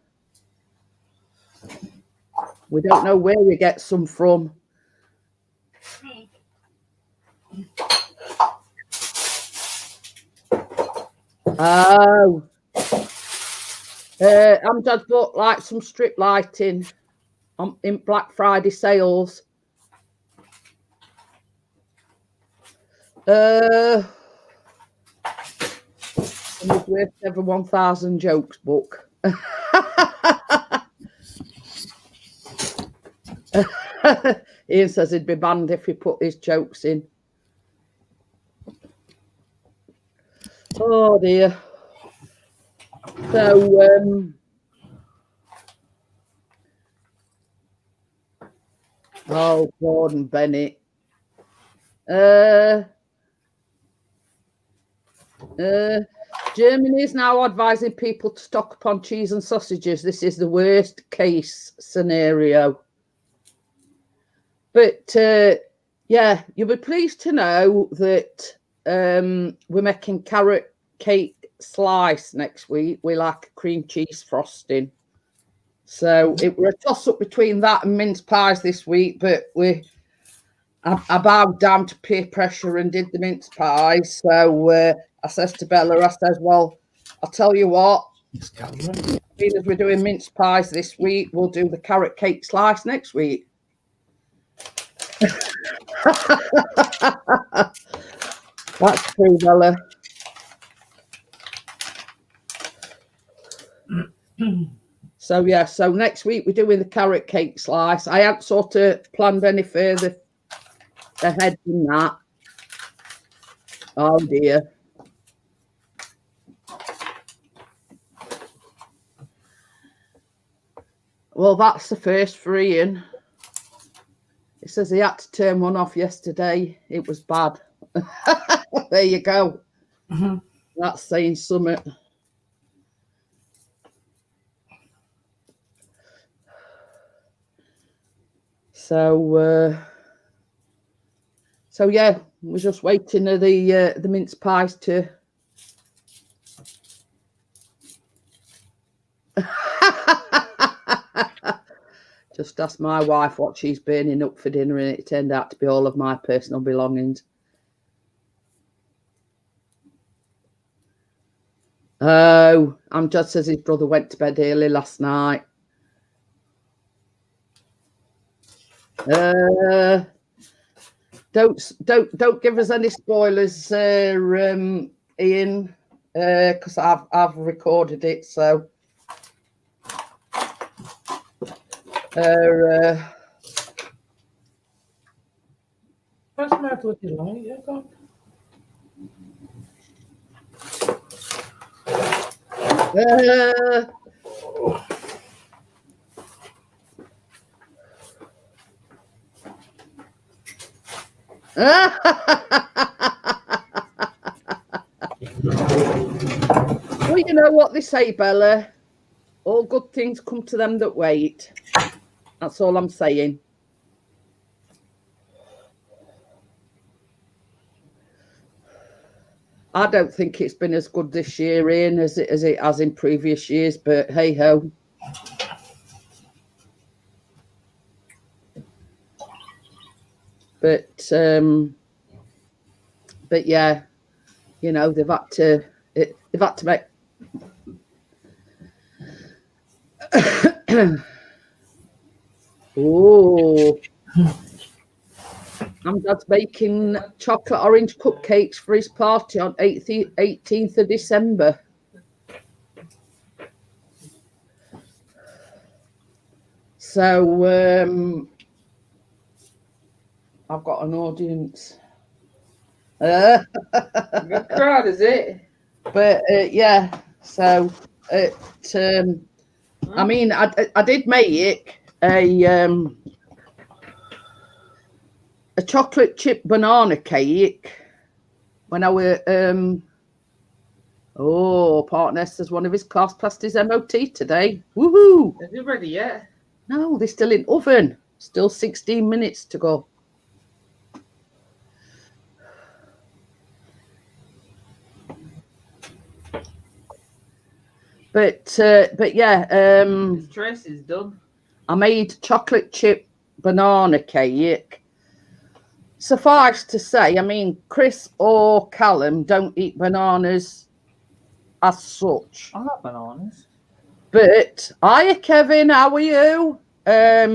We don't know where we get some from. Oh. Amjad bought like some strip lighting in Black Friday sales. And it's worth ever 1,000 jokes book. Ian says he'd be banned if he put his jokes in. Oh dear. So oh, Gordon Bennett. Germany is now advising people to stock up on cheese and sausages. This is the worst case scenario. But yeah, you'll be pleased to know that we're making carrot cake slice next week. We like cream cheese frosting. So it were a toss up between that and mince pies this week, but I bowed down to peer pressure and did the mince pies. So I says to Bella, I says, well, I'll tell you what, being as we're doing mince pies this week, we'll do the carrot cake slice next week. That's true, Bella. So yeah, so next week we're doing the carrot cake slice. I haven't sort of planned any further ahead than that. Oh dear. Well, that's the first for Ian. It says he had to turn one off yesterday. It was bad. There you go. Mm-hmm. That's saying something. So yeah, we're just waiting for the mince pies to. Just ask my wife what she's burning up for dinner, and it turned out to be all of my personal belongings. Oh, Amjad says his brother went to bed early last night. Don't give us any spoilers, Ian, because I've recorded it. So, Where's my bloody light? Well, you know what they say, Bella. All good things come to them that wait. That's all I'm saying. I don't think it's been as good this year, Ian, as it has in previous years. But hey ho. But yeah, you know, they've had to make. Oh, I'm Dad's making chocolate orange cupcakes for his party on 18th of December. So I've got an audience. Good crowd, is it? But yeah, so I mean, I did make a chocolate chip banana cake when I were partner says one of his class passed his MOT today. Woohoo! Is it ready yet? No, they're still in oven. Still 16 minutes to go. But yeah, Tracy's done. I made chocolate chip banana cake. Suffice to say, I mean, Chris or Callum don't eat bananas as such. I like bananas. But hiya, Kevin, how are you? I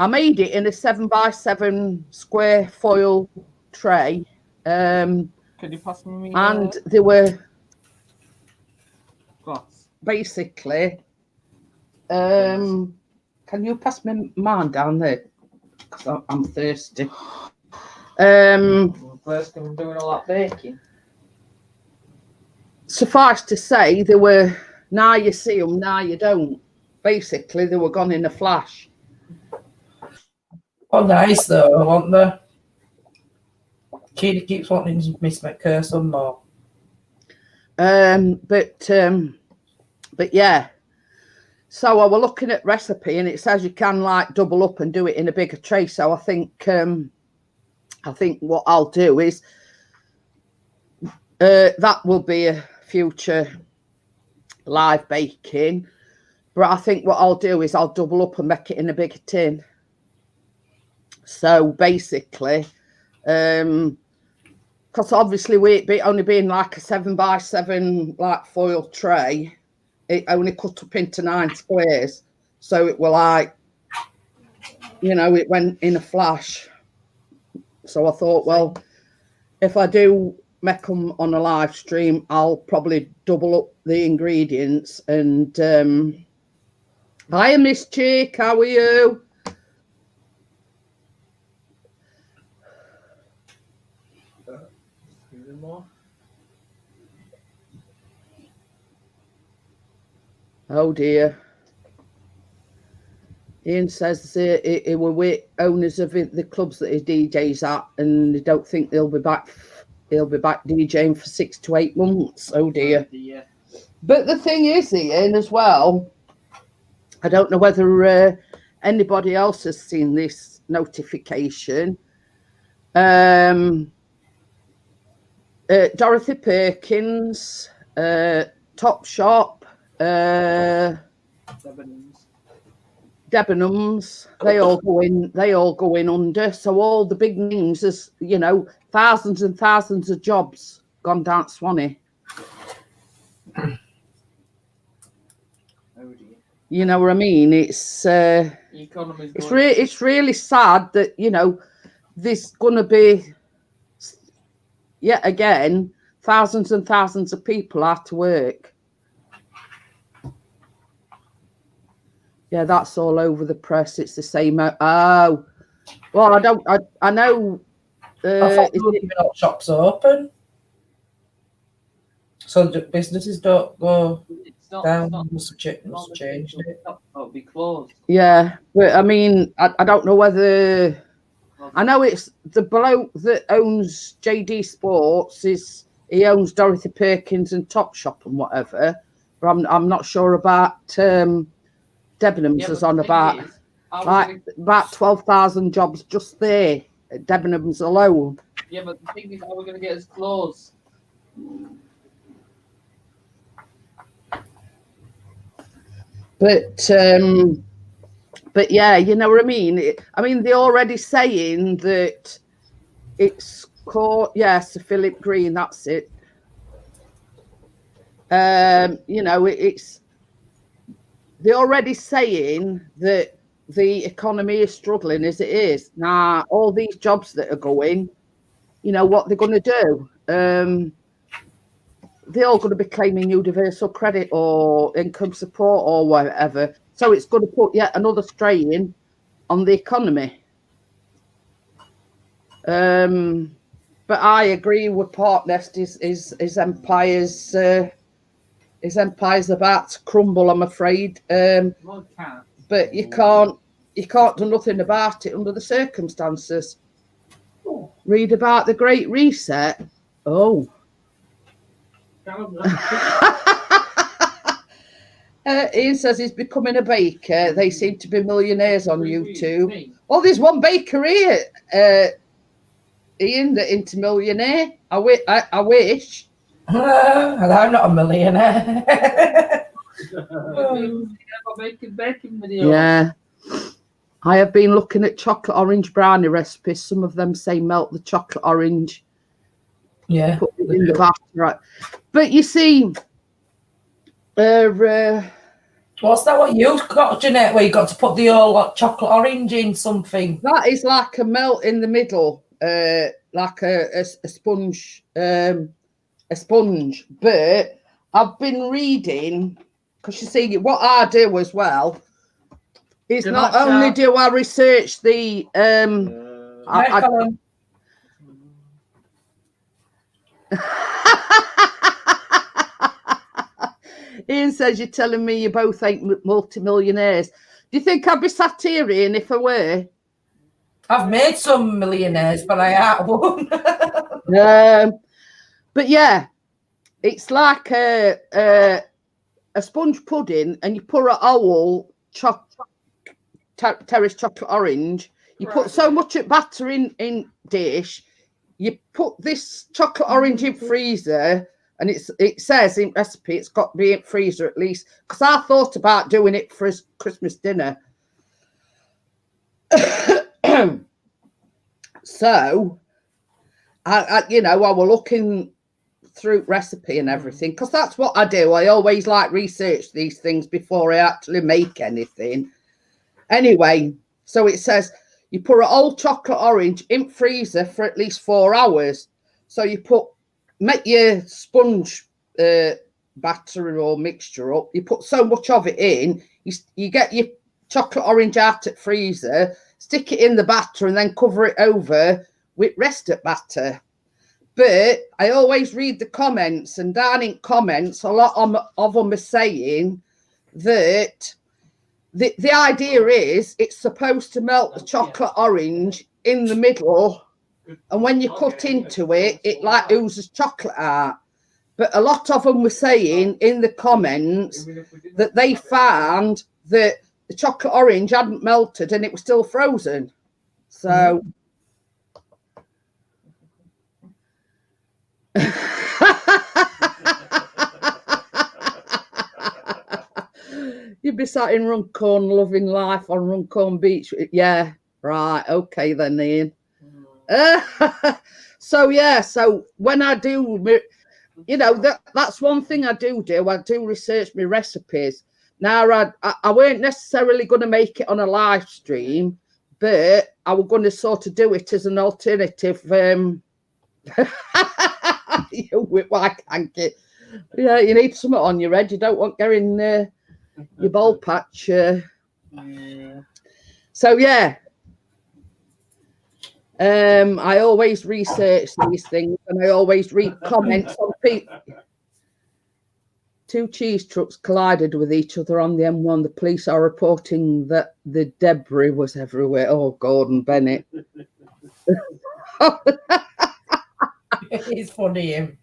made it in a 7x7 square foil tray. Could you pass me? And they were glass. basically, Can you pass me mine down there? Because I'm thirsty. First time I'm doing all that baking. Suffice to say, they were, now you see them, now you don't. Basically, they were gone in a flash. Oh, nice though, I want the. Katie keeps wanting to miss my curse some more. But yeah. So I was looking at recipe, and it says you can like double up and do it in a bigger tray. So I think what I'll do is that will be a future live baking. But I think what I'll do is I'll double up and make it in a bigger tin. So basically, because obviously it only being like a 7x7 like foil tray, it only cut up into 9 squares. So it were like, you know, it went in a flash. So I thought, well, if I do make them on a live stream, I'll probably double up the ingredients. And hiya, Miss Chick, how are you? Oh dear. Ian says he were with owners of the clubs that he DJs at, and they don't think they'll be back. He'll be back DJing for 6 to 8 months. Oh dear. But the thing is, Ian, as well, I don't know whether anybody else has seen this notification. Dorothy Perkins, Topshop, Debenhams, they all go in under. So all the big names, as you know, thousands and thousands of jobs gone down Swanee. You know what I mean? It's really sad that, you know, there's gonna be yet again thousands and thousands of people out to work. Yeah, that's all over the press. It's the same. Oh, well, I know. I thought there were not shops open, so the businesses don't go down. Must have changed it. It'll be closed. Yeah, but I mean, I don't know whether. I know it's the bloke that owns JD Sports. He owns Dorothy Perkins and Topshop and whatever. But I'm not sure about. Debenhams is on about 12,000 jobs just there at Debenhams alone. Yeah, but the thing is, how are we going to get us close? But yeah, you know what I mean. I mean, they're already saying that it's called Sir Philip Green. That's it. You know, it's. They're already saying that the economy is struggling as it is. Now, all these jobs that are going, you know, what they're going to do? They're all going to be claiming universal credit or income support or whatever. So it's going to put yet another strain on the economy. But I agree with Partnest. His empire's about to crumble, I'm afraid. But you can't do nothing about it under the circumstances. Read about the Great Reset. Oh. Ian says he's becoming a baker. They seem to be millionaires on YouTube. Oh, there's one baker here, Ian, the into millionaire. I wish. And I'm not a millionaire. Yeah. I have been looking at chocolate orange brownie recipes. Some of them say melt the chocolate orange. Yeah. Put it in the batter. Right. But you see, what's that what you got, Jeanette, where you got to put the old chocolate orange in something? That is like a melt in the middle, like a sponge. A sponge, but I've been reading, because you see what I do as well, It's Good not night, only Sha. do I research the Right, Colin. Ian says you're telling me you both ain't multi-millionaires. Do you think I'd be sat here, Ian, if I were? I've made some millionaires, but I ain't one. But yeah, it's like a sponge pudding, and you pour a whole terrace chocolate orange. You put so much batter in dish. You put this chocolate orange in freezer, and it says in recipe it's got to be in freezer at least. Because I thought about doing it for his Christmas dinner. So, I was looking through recipe and everything, because that's what I do. I always like research these things before I actually make anything. Anyway, so it says you put a whole chocolate orange in freezer for at least 4 hours. So you make your sponge batter or mixture up. You put so much of it in, you get your chocolate orange out at freezer, stick it in the batter, and then cover it over with rested batter. But I always read the comments, and down in comments, a lot of them are saying that the idea is it's supposed to melt the chocolate orange in the middle, and when you cut into it, it like oozes chocolate out. But a lot of them were saying in the comments that they found that the chocolate orange hadn't melted and it was still frozen. So you'd be sat in Runcorn loving life on Runcorn Beach. Yeah, right. Okay then, Ian. So when I do, that's one thing I do. I do research my recipes. Now, I weren't necessarily going to make it on a live stream, but I was going to sort of do it as an alternative. Why can't you? Yeah, you need something on your head. You don't want getting your ball patch. So yeah. I always research these things, and I always read comments on people. 2 cheese trucks collided with each other on the M1. The police are reporting that the debris was everywhere. Oh, Gordon Bennett. It's funny, him.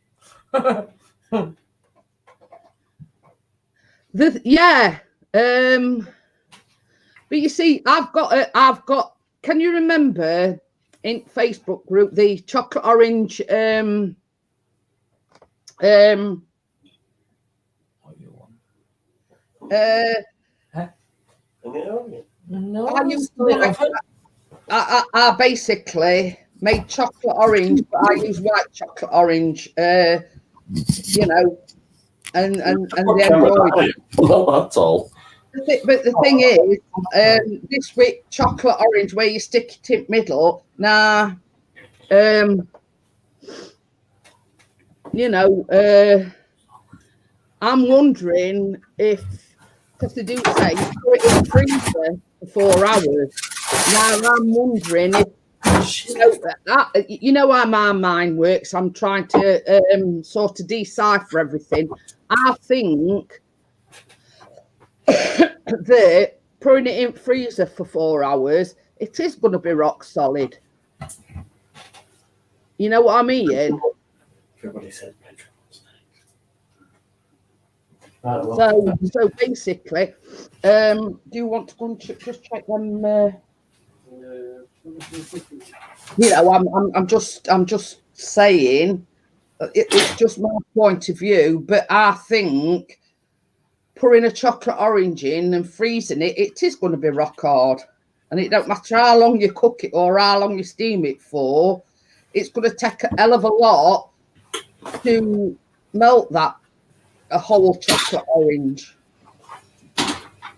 Yeah. But you see, I've got. Can you remember in Facebook group the chocolate orange No, I basically made chocolate orange, but I use white chocolate orange, and the embroidery. Not at all. But the thing is, this week chocolate orange, where you stick it in the middle. Now, I'm wondering if, because they do say you put it in the freezer for 4 hours. Now I'm wondering if you know how my mind works. I'm trying to sort of decipher everything. I think that putting it in freezer for 4 hours, it is going to be rock solid. You know what I mean? Everybody said so basically, do you want to go and just check them? I'm just saying, it's just my point of view, but I think pouring a chocolate orange in and freezing it, it is going to be rock hard, and it don't matter how long you cook it or how long you steam it for. It's going to take a hell of a lot to melt that a whole chocolate orange.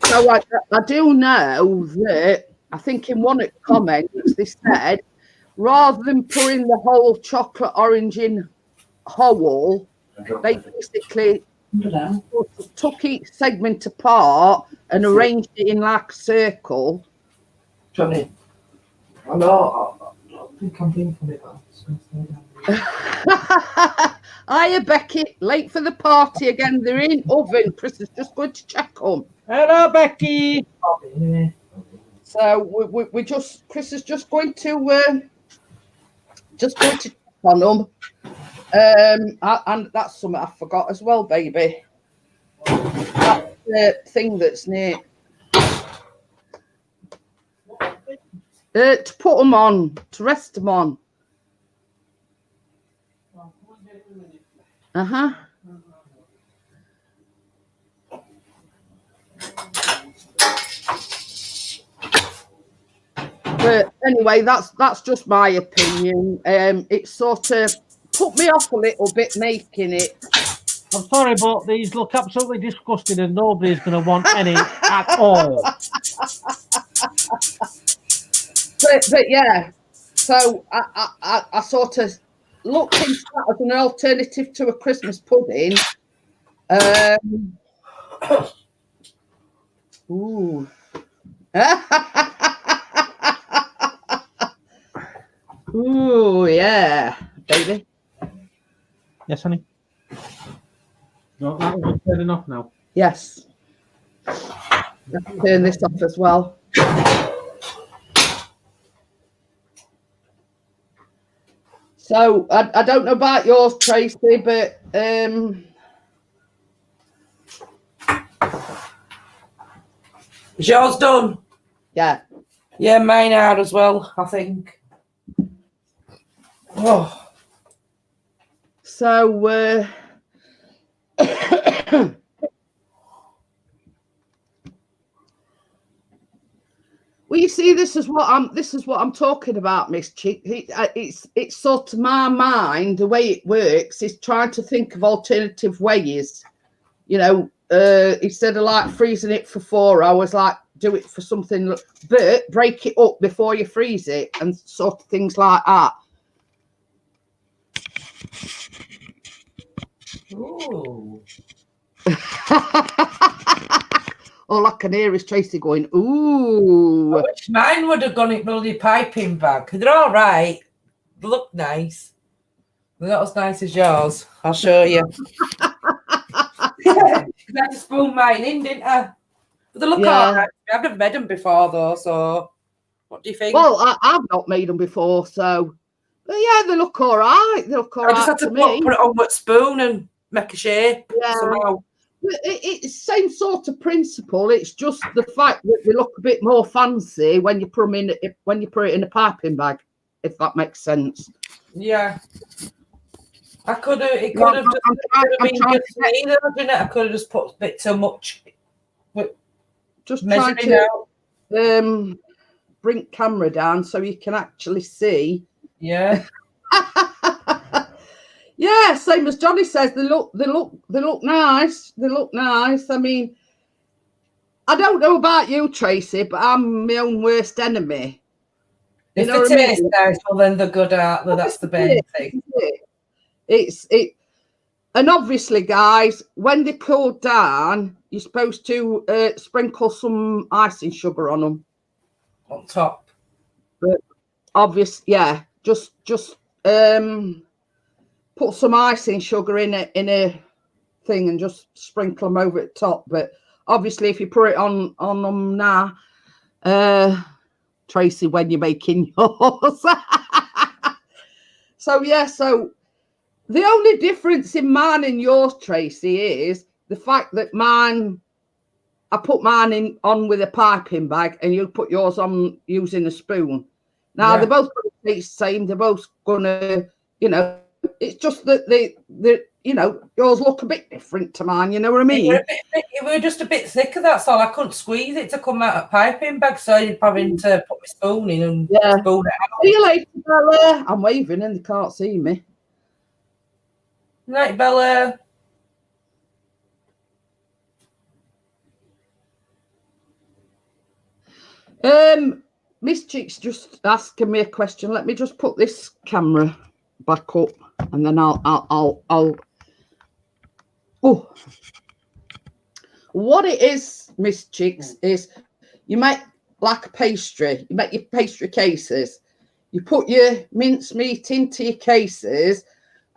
So I do know that, I think in one of the comments they said, rather than pouring the whole chocolate orange in whole, they basically took each segment apart and arranged it in like a circle. Johnny, I know. I think I'm being funny about Hiya, Becky. Late for the party again. They're in oven. Chris is just going to check them. Hello, Becky. So we just Chris is just going to check on them. And that's something I forgot as well, baby. That's the thing that's near. To put them on, to rest them on. Uh-huh. But anyway, that's just my opinion. It sort of put me off a little bit making it. I'm sorry, but these look absolutely disgusting and nobody's going to want any at all. But yeah, so I sort of looked into that as an alternative to a Christmas pudding. Ooh. Ooh, yeah, baby. Yes, honey. No, that was turning off now. Yes. Let's turn this off as well. So I don't know about yours, Tracy, but is yours done? yeah. Yeah, mine are as well, I think. Oh. So well, you see, this is what I'm talking about, Miss Chick. It's sort of my mind. The way it works is trying to think of alternative ways. You know, instead of like freezing it for 4 hours, like do it for something, but break it up before you freeze it and sort of things like that. Ooh. All I can hear is Tracy going, ooh. I wish mine would have gone in bloody piping bag. They're all right. They look nice. They're not as nice as yours. I'll show you. I had to spoon mine in, didn't I? But they look all right. I've never made them before, though, so what do you think? Well, I've not made them before, so but yeah, they look all right. They look all right. I just had to put it on with a spoon and make a shape somehow. It's the same sort of principle. It's just the fact that they look a bit more fancy when you put them in it in a piping bag, if that makes sense. Yeah. I could have. It could have been good for me, though, didn't it? I could have just put a bit too much. Just trying to bring camera down so you can actually see. Yeah. Yeah, same as Johnny says, they look nice. They look nice. I mean, I don't know about you, Tracy, but I'm my own worst enemy. If the taste nice, well then they're good, aren't they? That's the main thing. And obviously, guys, when they cool down, you're supposed to sprinkle some icing sugar on them on top. But obviously, yeah, just put some icing sugar in a thing and just sprinkle them over the top. But obviously, if you put it on them now, Tracy, when you're making yours. So the only difference in mine and yours, Tracy, is the fact that I put mine on with a piping bag and you put yours on using a spoon. Now, they're both going to taste the same. They're both going to, it's just that yours look a bit different to mine. You know what I mean? It were just a bit thicker, that's all. I couldn't squeeze it to come out of piping bag, so you're having to put my spoon in and spoon it out. See you later, Bella. I'm waving and they can't see me. Night, Bella. Miss Chick's just asking me a question. Let me just put this camera back up, and then I'll. Oh, what it is, Miss Chicks, is you make like a pastry. You make your pastry cases. You put your mincemeat into your cases,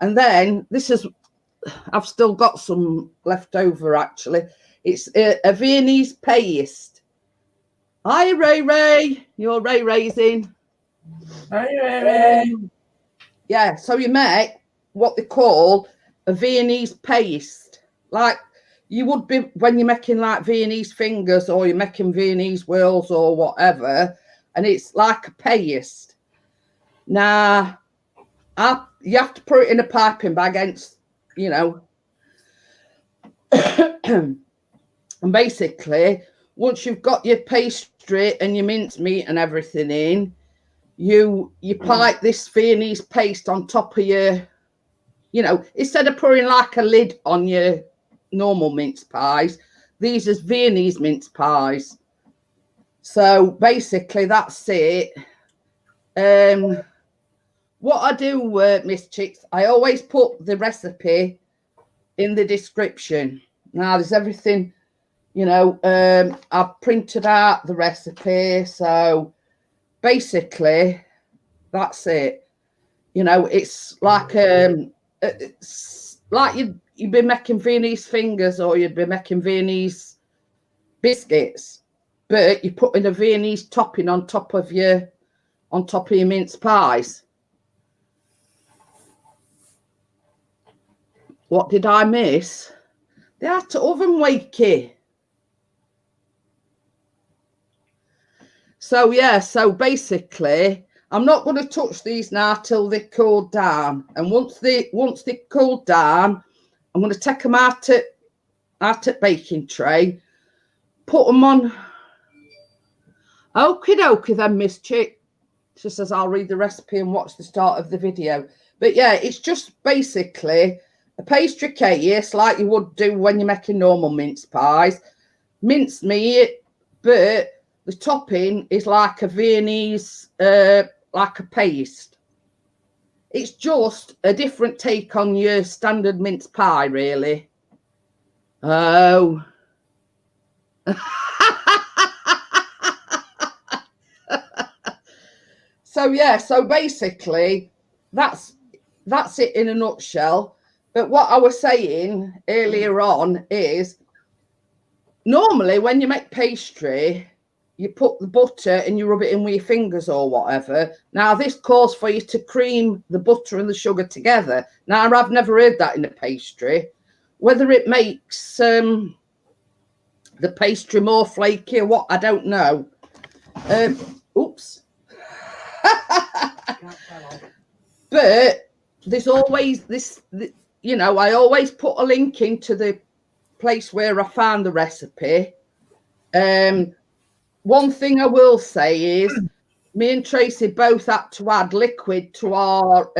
and then this is, I've still got some left over actually. It's a Viennese paste. Hi, Ray Ray. You're Ray Ray's Hi, Ray. Yeah, so you make what they call a Viennese paste, like you would be when you're making like Viennese fingers or you're making Viennese whirls or whatever, and it's like a paste. Now, you have to put it in a piping bag against, you know, and basically, once you've got your pastry and your mincemeat and everything in, you pipe this Viennese paste on top of your, you know, instead of putting like a lid on your normal mince pies, these is Viennese mince pies. So basically that's it. What I do, Miss Chicks, I always put the recipe in the description. Now there's everything, you know, I've printed out the recipe. So basically that's it. You know, it's like you'd be making Viennese fingers or you'd be making Viennese biscuits, but you're putting a Viennese topping on top of your mince pies. What did I miss? They had to oven wakey. So yeah, so basically I'm not going to touch these now till they cool down. And once they cool down, I'm going to take them out at baking tray, put them on. Okie dokie then, Miss Chick. She says I'll read the recipe and watch the start of the video. But yeah, it's just basically a pastry case like you would do when you're making normal mince pies. Mincemeat, but the topping is like a Viennese, like a paste. It's just a different take on your standard mince pie, really. Oh. So yeah, so basically that's it in a nutshell. But what I was saying earlier on is normally when you make pastry, you put the butter and you rub it in with your fingers or whatever. Now this calls for you to cream the butter and the sugar together. Now I've never heard that in a pastry. Whether it makes the pastry more flaky or what, I don't know. Oops. But there's always this, you know, I always put a link into the place where I found the recipe. One thing I will say is me and Tracy both had to add liquid to our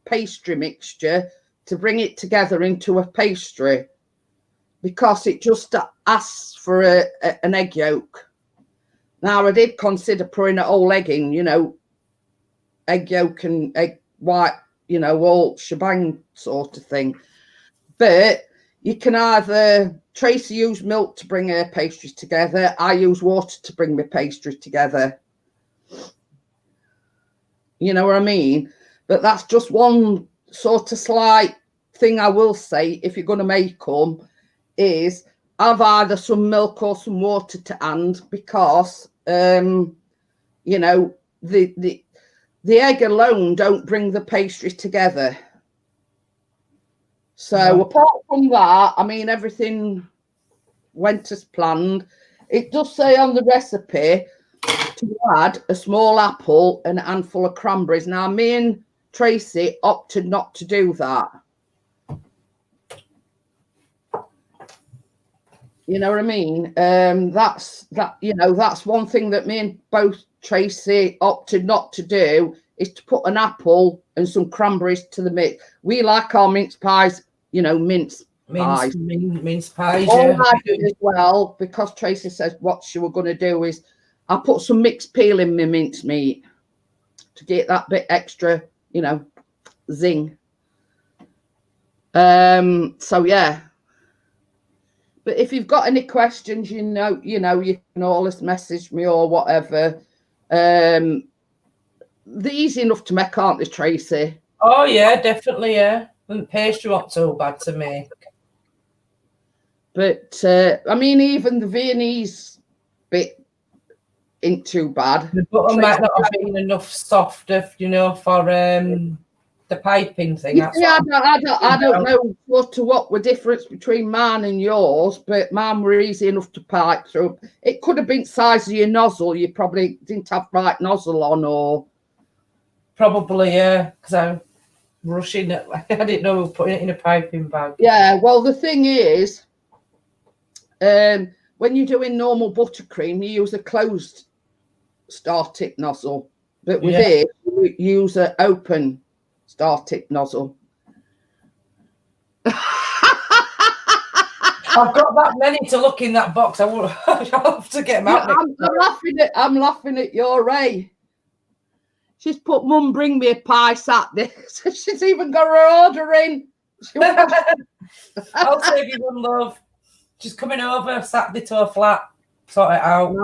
pastry mixture to bring it together into a pastry because it just asks for an egg yolk. Now, I did consider putting a whole egg in, you know, egg yolk and egg white, you know, all shebang sort of thing. But you can either, Tracy used milk to bring her pastries together. I use water to bring my pastry together. You know what I mean? But that's just one sort of slight thing I will say if you're going to make them is have either some milk or some water to hand because, you know, the egg alone don't bring the pastry together. So apart from that, I mean, everything went as planned. It does say on the recipe to add a small apple and a handful of cranberries. Now, me and Tracy opted not to do that. You know what I mean? You know, that's one thing that me and both Tracy opted not to do is to put an apple and some cranberries to the mix. We like our mince pies, you know, mince pies. Mince pies, All yeah. I do as well, because Tracy says what she were going to do is I put some mixed peel in my mincemeat to get that bit extra, you know, zing. So yeah. But if you've got any questions, you can always message me or whatever. They're easy enough to make, aren't they, Tracy? Oh yeah, definitely, yeah. And pastry not too bad to make. But I mean, even the Viennese bit ain't too bad. The butter might not have been enough softer, for the piping thing. You see, I don't know what the difference between mine and yours, but mine were easy enough to pipe through. It could have been size of your nozzle. You probably didn't have right nozzle on, or probably, yeah, because I'm rushing it. I didn't know we were putting it in a piping bag. Yeah, well, the thing is, when you're doing normal buttercream, you use a closed star tip nozzle, but with it, you use an open star tip nozzle. I've got that many to look in that box. I'll have to get them out. Yeah, I'm laughing at your Ray. She's put, Mum, bring me a pie Saturday. So she's even got her order in. I'll save you one, love. She's coming over Saturday to her flat. Sort it out.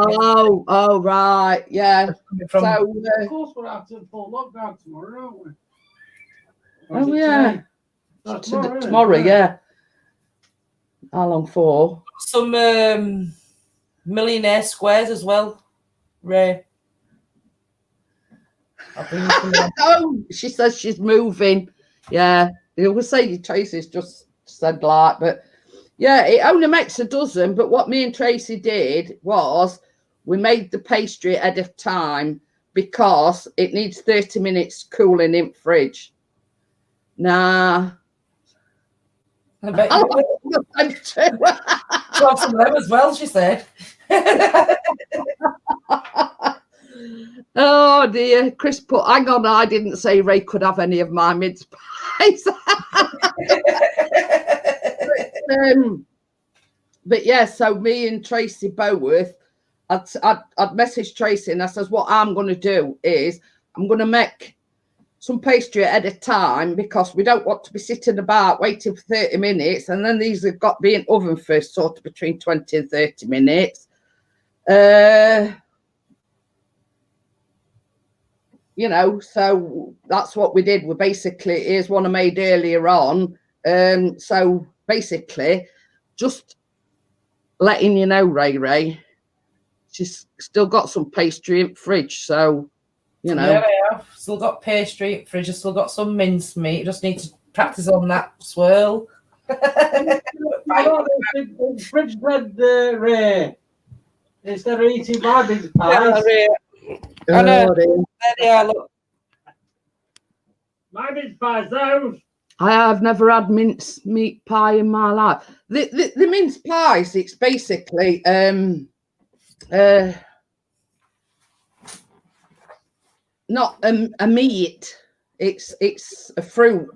Oh, right, yeah. Of course, we'll have to full lockdown tomorrow, aren't we? Oh, yeah. Tomorrow, yeah. How long for? Some millionaire squares as well, Ray. Oh, she says she's moving. Yeah, it will say Tracy's just said like, but yeah, it only makes a dozen. But what me and Tracy did was we made the pastry ahead of time because it needs 30 minutes cooling in fridge. Nah. I bet you got some of them as well, she said. Oh dear, Chris put, hang on, I didn't say Ray could have any of my mince pies. But yeah, so me and Tracy Boworth, I'd messaged Tracy and I says, what I'm going to do is I'm going to make some pastry at a time because we don't want to be sitting about waiting for 30 minutes. And then these have got to be in oven first, sort of between 20 and 30 minutes. So that's what we did. We basically, here's one I made earlier on. So basically, just letting you know, Ray, she's still got some pastry in the fridge. So, Yeah, I have. Still got pastry in the fridge. I've still got some mincemeat. Just need to practice on that swirl. Fridge bread, Ray. Instead of eating my mince pies. I know. Yeah, look. My mince pies, those. I have never had mince meat pie in my life. The mince pies, it's basically not a meat. It's a fruit,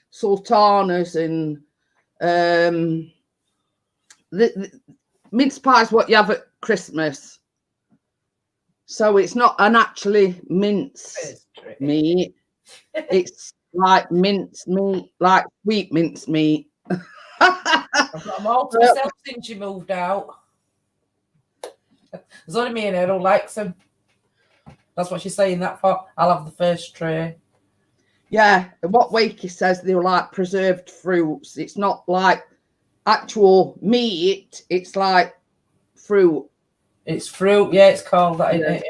sultanas and the mince pie is what you have at Christmas. So it's not an actually mince meat. It's like mince meat, like sweet mince meat. I've got them all to myself since you moved out. There's only me and her who likes them. That's what she's saying that for. I'll have the first tray. Yeah, what Wakey says, they're like preserved fruits. It's not like actual meat. It's like fruit. It's fruit, yeah, it's called that, isn't it?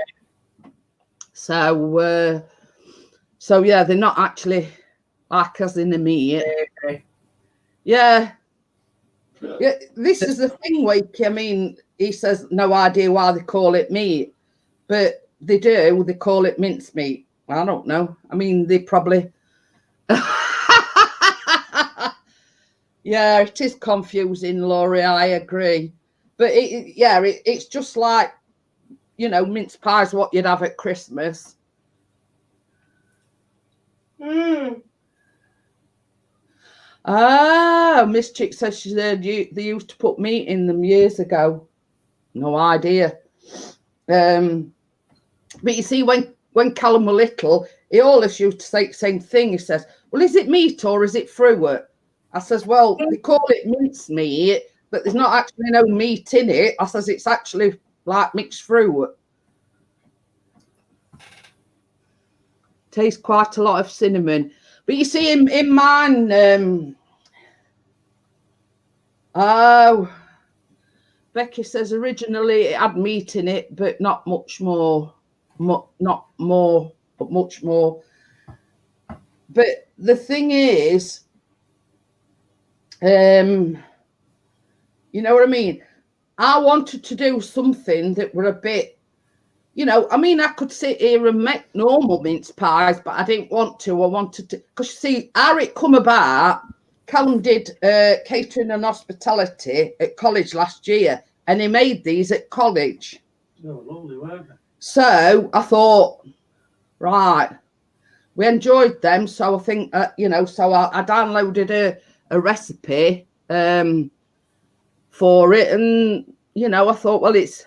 So yeah, they're not actually like as in the meat. Yeah. This is the thing, Wakey. I mean, he says no idea why they call it meat, but they do. They call it mincemeat. I don't know. I mean, they probably. Yeah, it is confusing, Laurie. I agree. But it's just like, mince pies, what you'd have at Christmas. Ah, Miss Chick says she said they used to put meat in them years ago. No idea. But you see, when Callum were little, he always used to say the same thing. He says, well, is it meat or is it fruit? I says, well, they call it mincemeat, but there's not actually no meat in it. I says, it's actually like mixed fruit. Tastes quite a lot of cinnamon. But you see, in mine, oh, Becky says originally it had meat in it, but not much more. Not more, but much more. But the thing is, you know what I mean? I wanted to do something that were a bit, you know, I mean, I could sit here and make normal mince pies, but I didn't want to. I wanted to, because you see, how it come about, Callum did catering and hospitality at college last year, and he made these at college. Oh, lovely, weren't they? So I thought, right, we enjoyed them. So I think, you know, so I downloaded a recipe for it, and you know, I thought, well, it's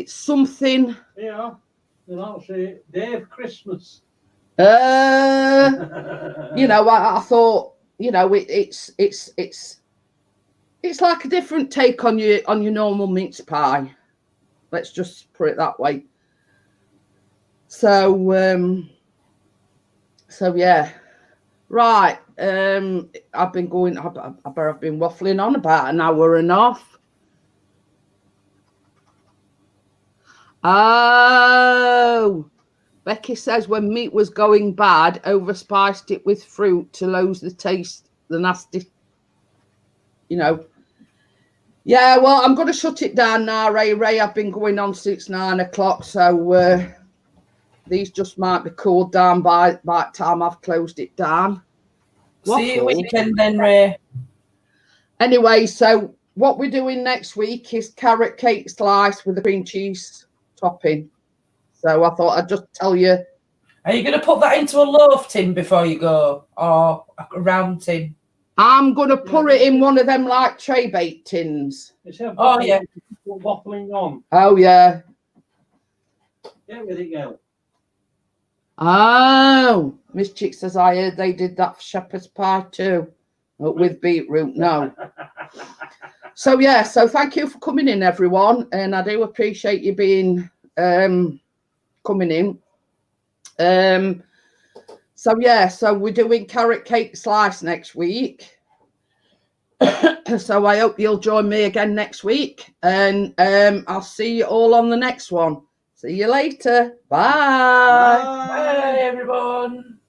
something. Yeah, they'll all say Dave Christmas. You know, I thought, you know, it's like a different take on your normal mince pie. Let's just put it that way. So so yeah, right. I've been going. I've been waffling on about an hour and a half. Oh, Becky says when meat was going bad, overspiced it with fruit to lose the taste, the nasty, you know. Yeah, well, I'm going to shut it down now, Ray. I've been going on since 9 o'clock, so these just might be cooled down by the time I've closed it down. See you weekend then, Ray. Anyway, so what we're doing next week is carrot cake slice with a cream cheese topping. So I thought I'd just tell you. Are you going to put that into a loaf tin before you go, or a round tin? I'm going to put it in one of them like tray baked tins. Oh, yeah. Waffling on. Oh, yeah. Get with it, girl. Oh, Miss Chick says, I heard they did that for shepherd's pie too. With beetroot, no. So, yeah, so thank you for coming in, everyone. And I do appreciate you being coming in. So, yeah, so we're doing carrot cake slice next week. So I hope you'll join me again next week. And I'll see you all on the next one. See you later. Bye. Bye, everyone.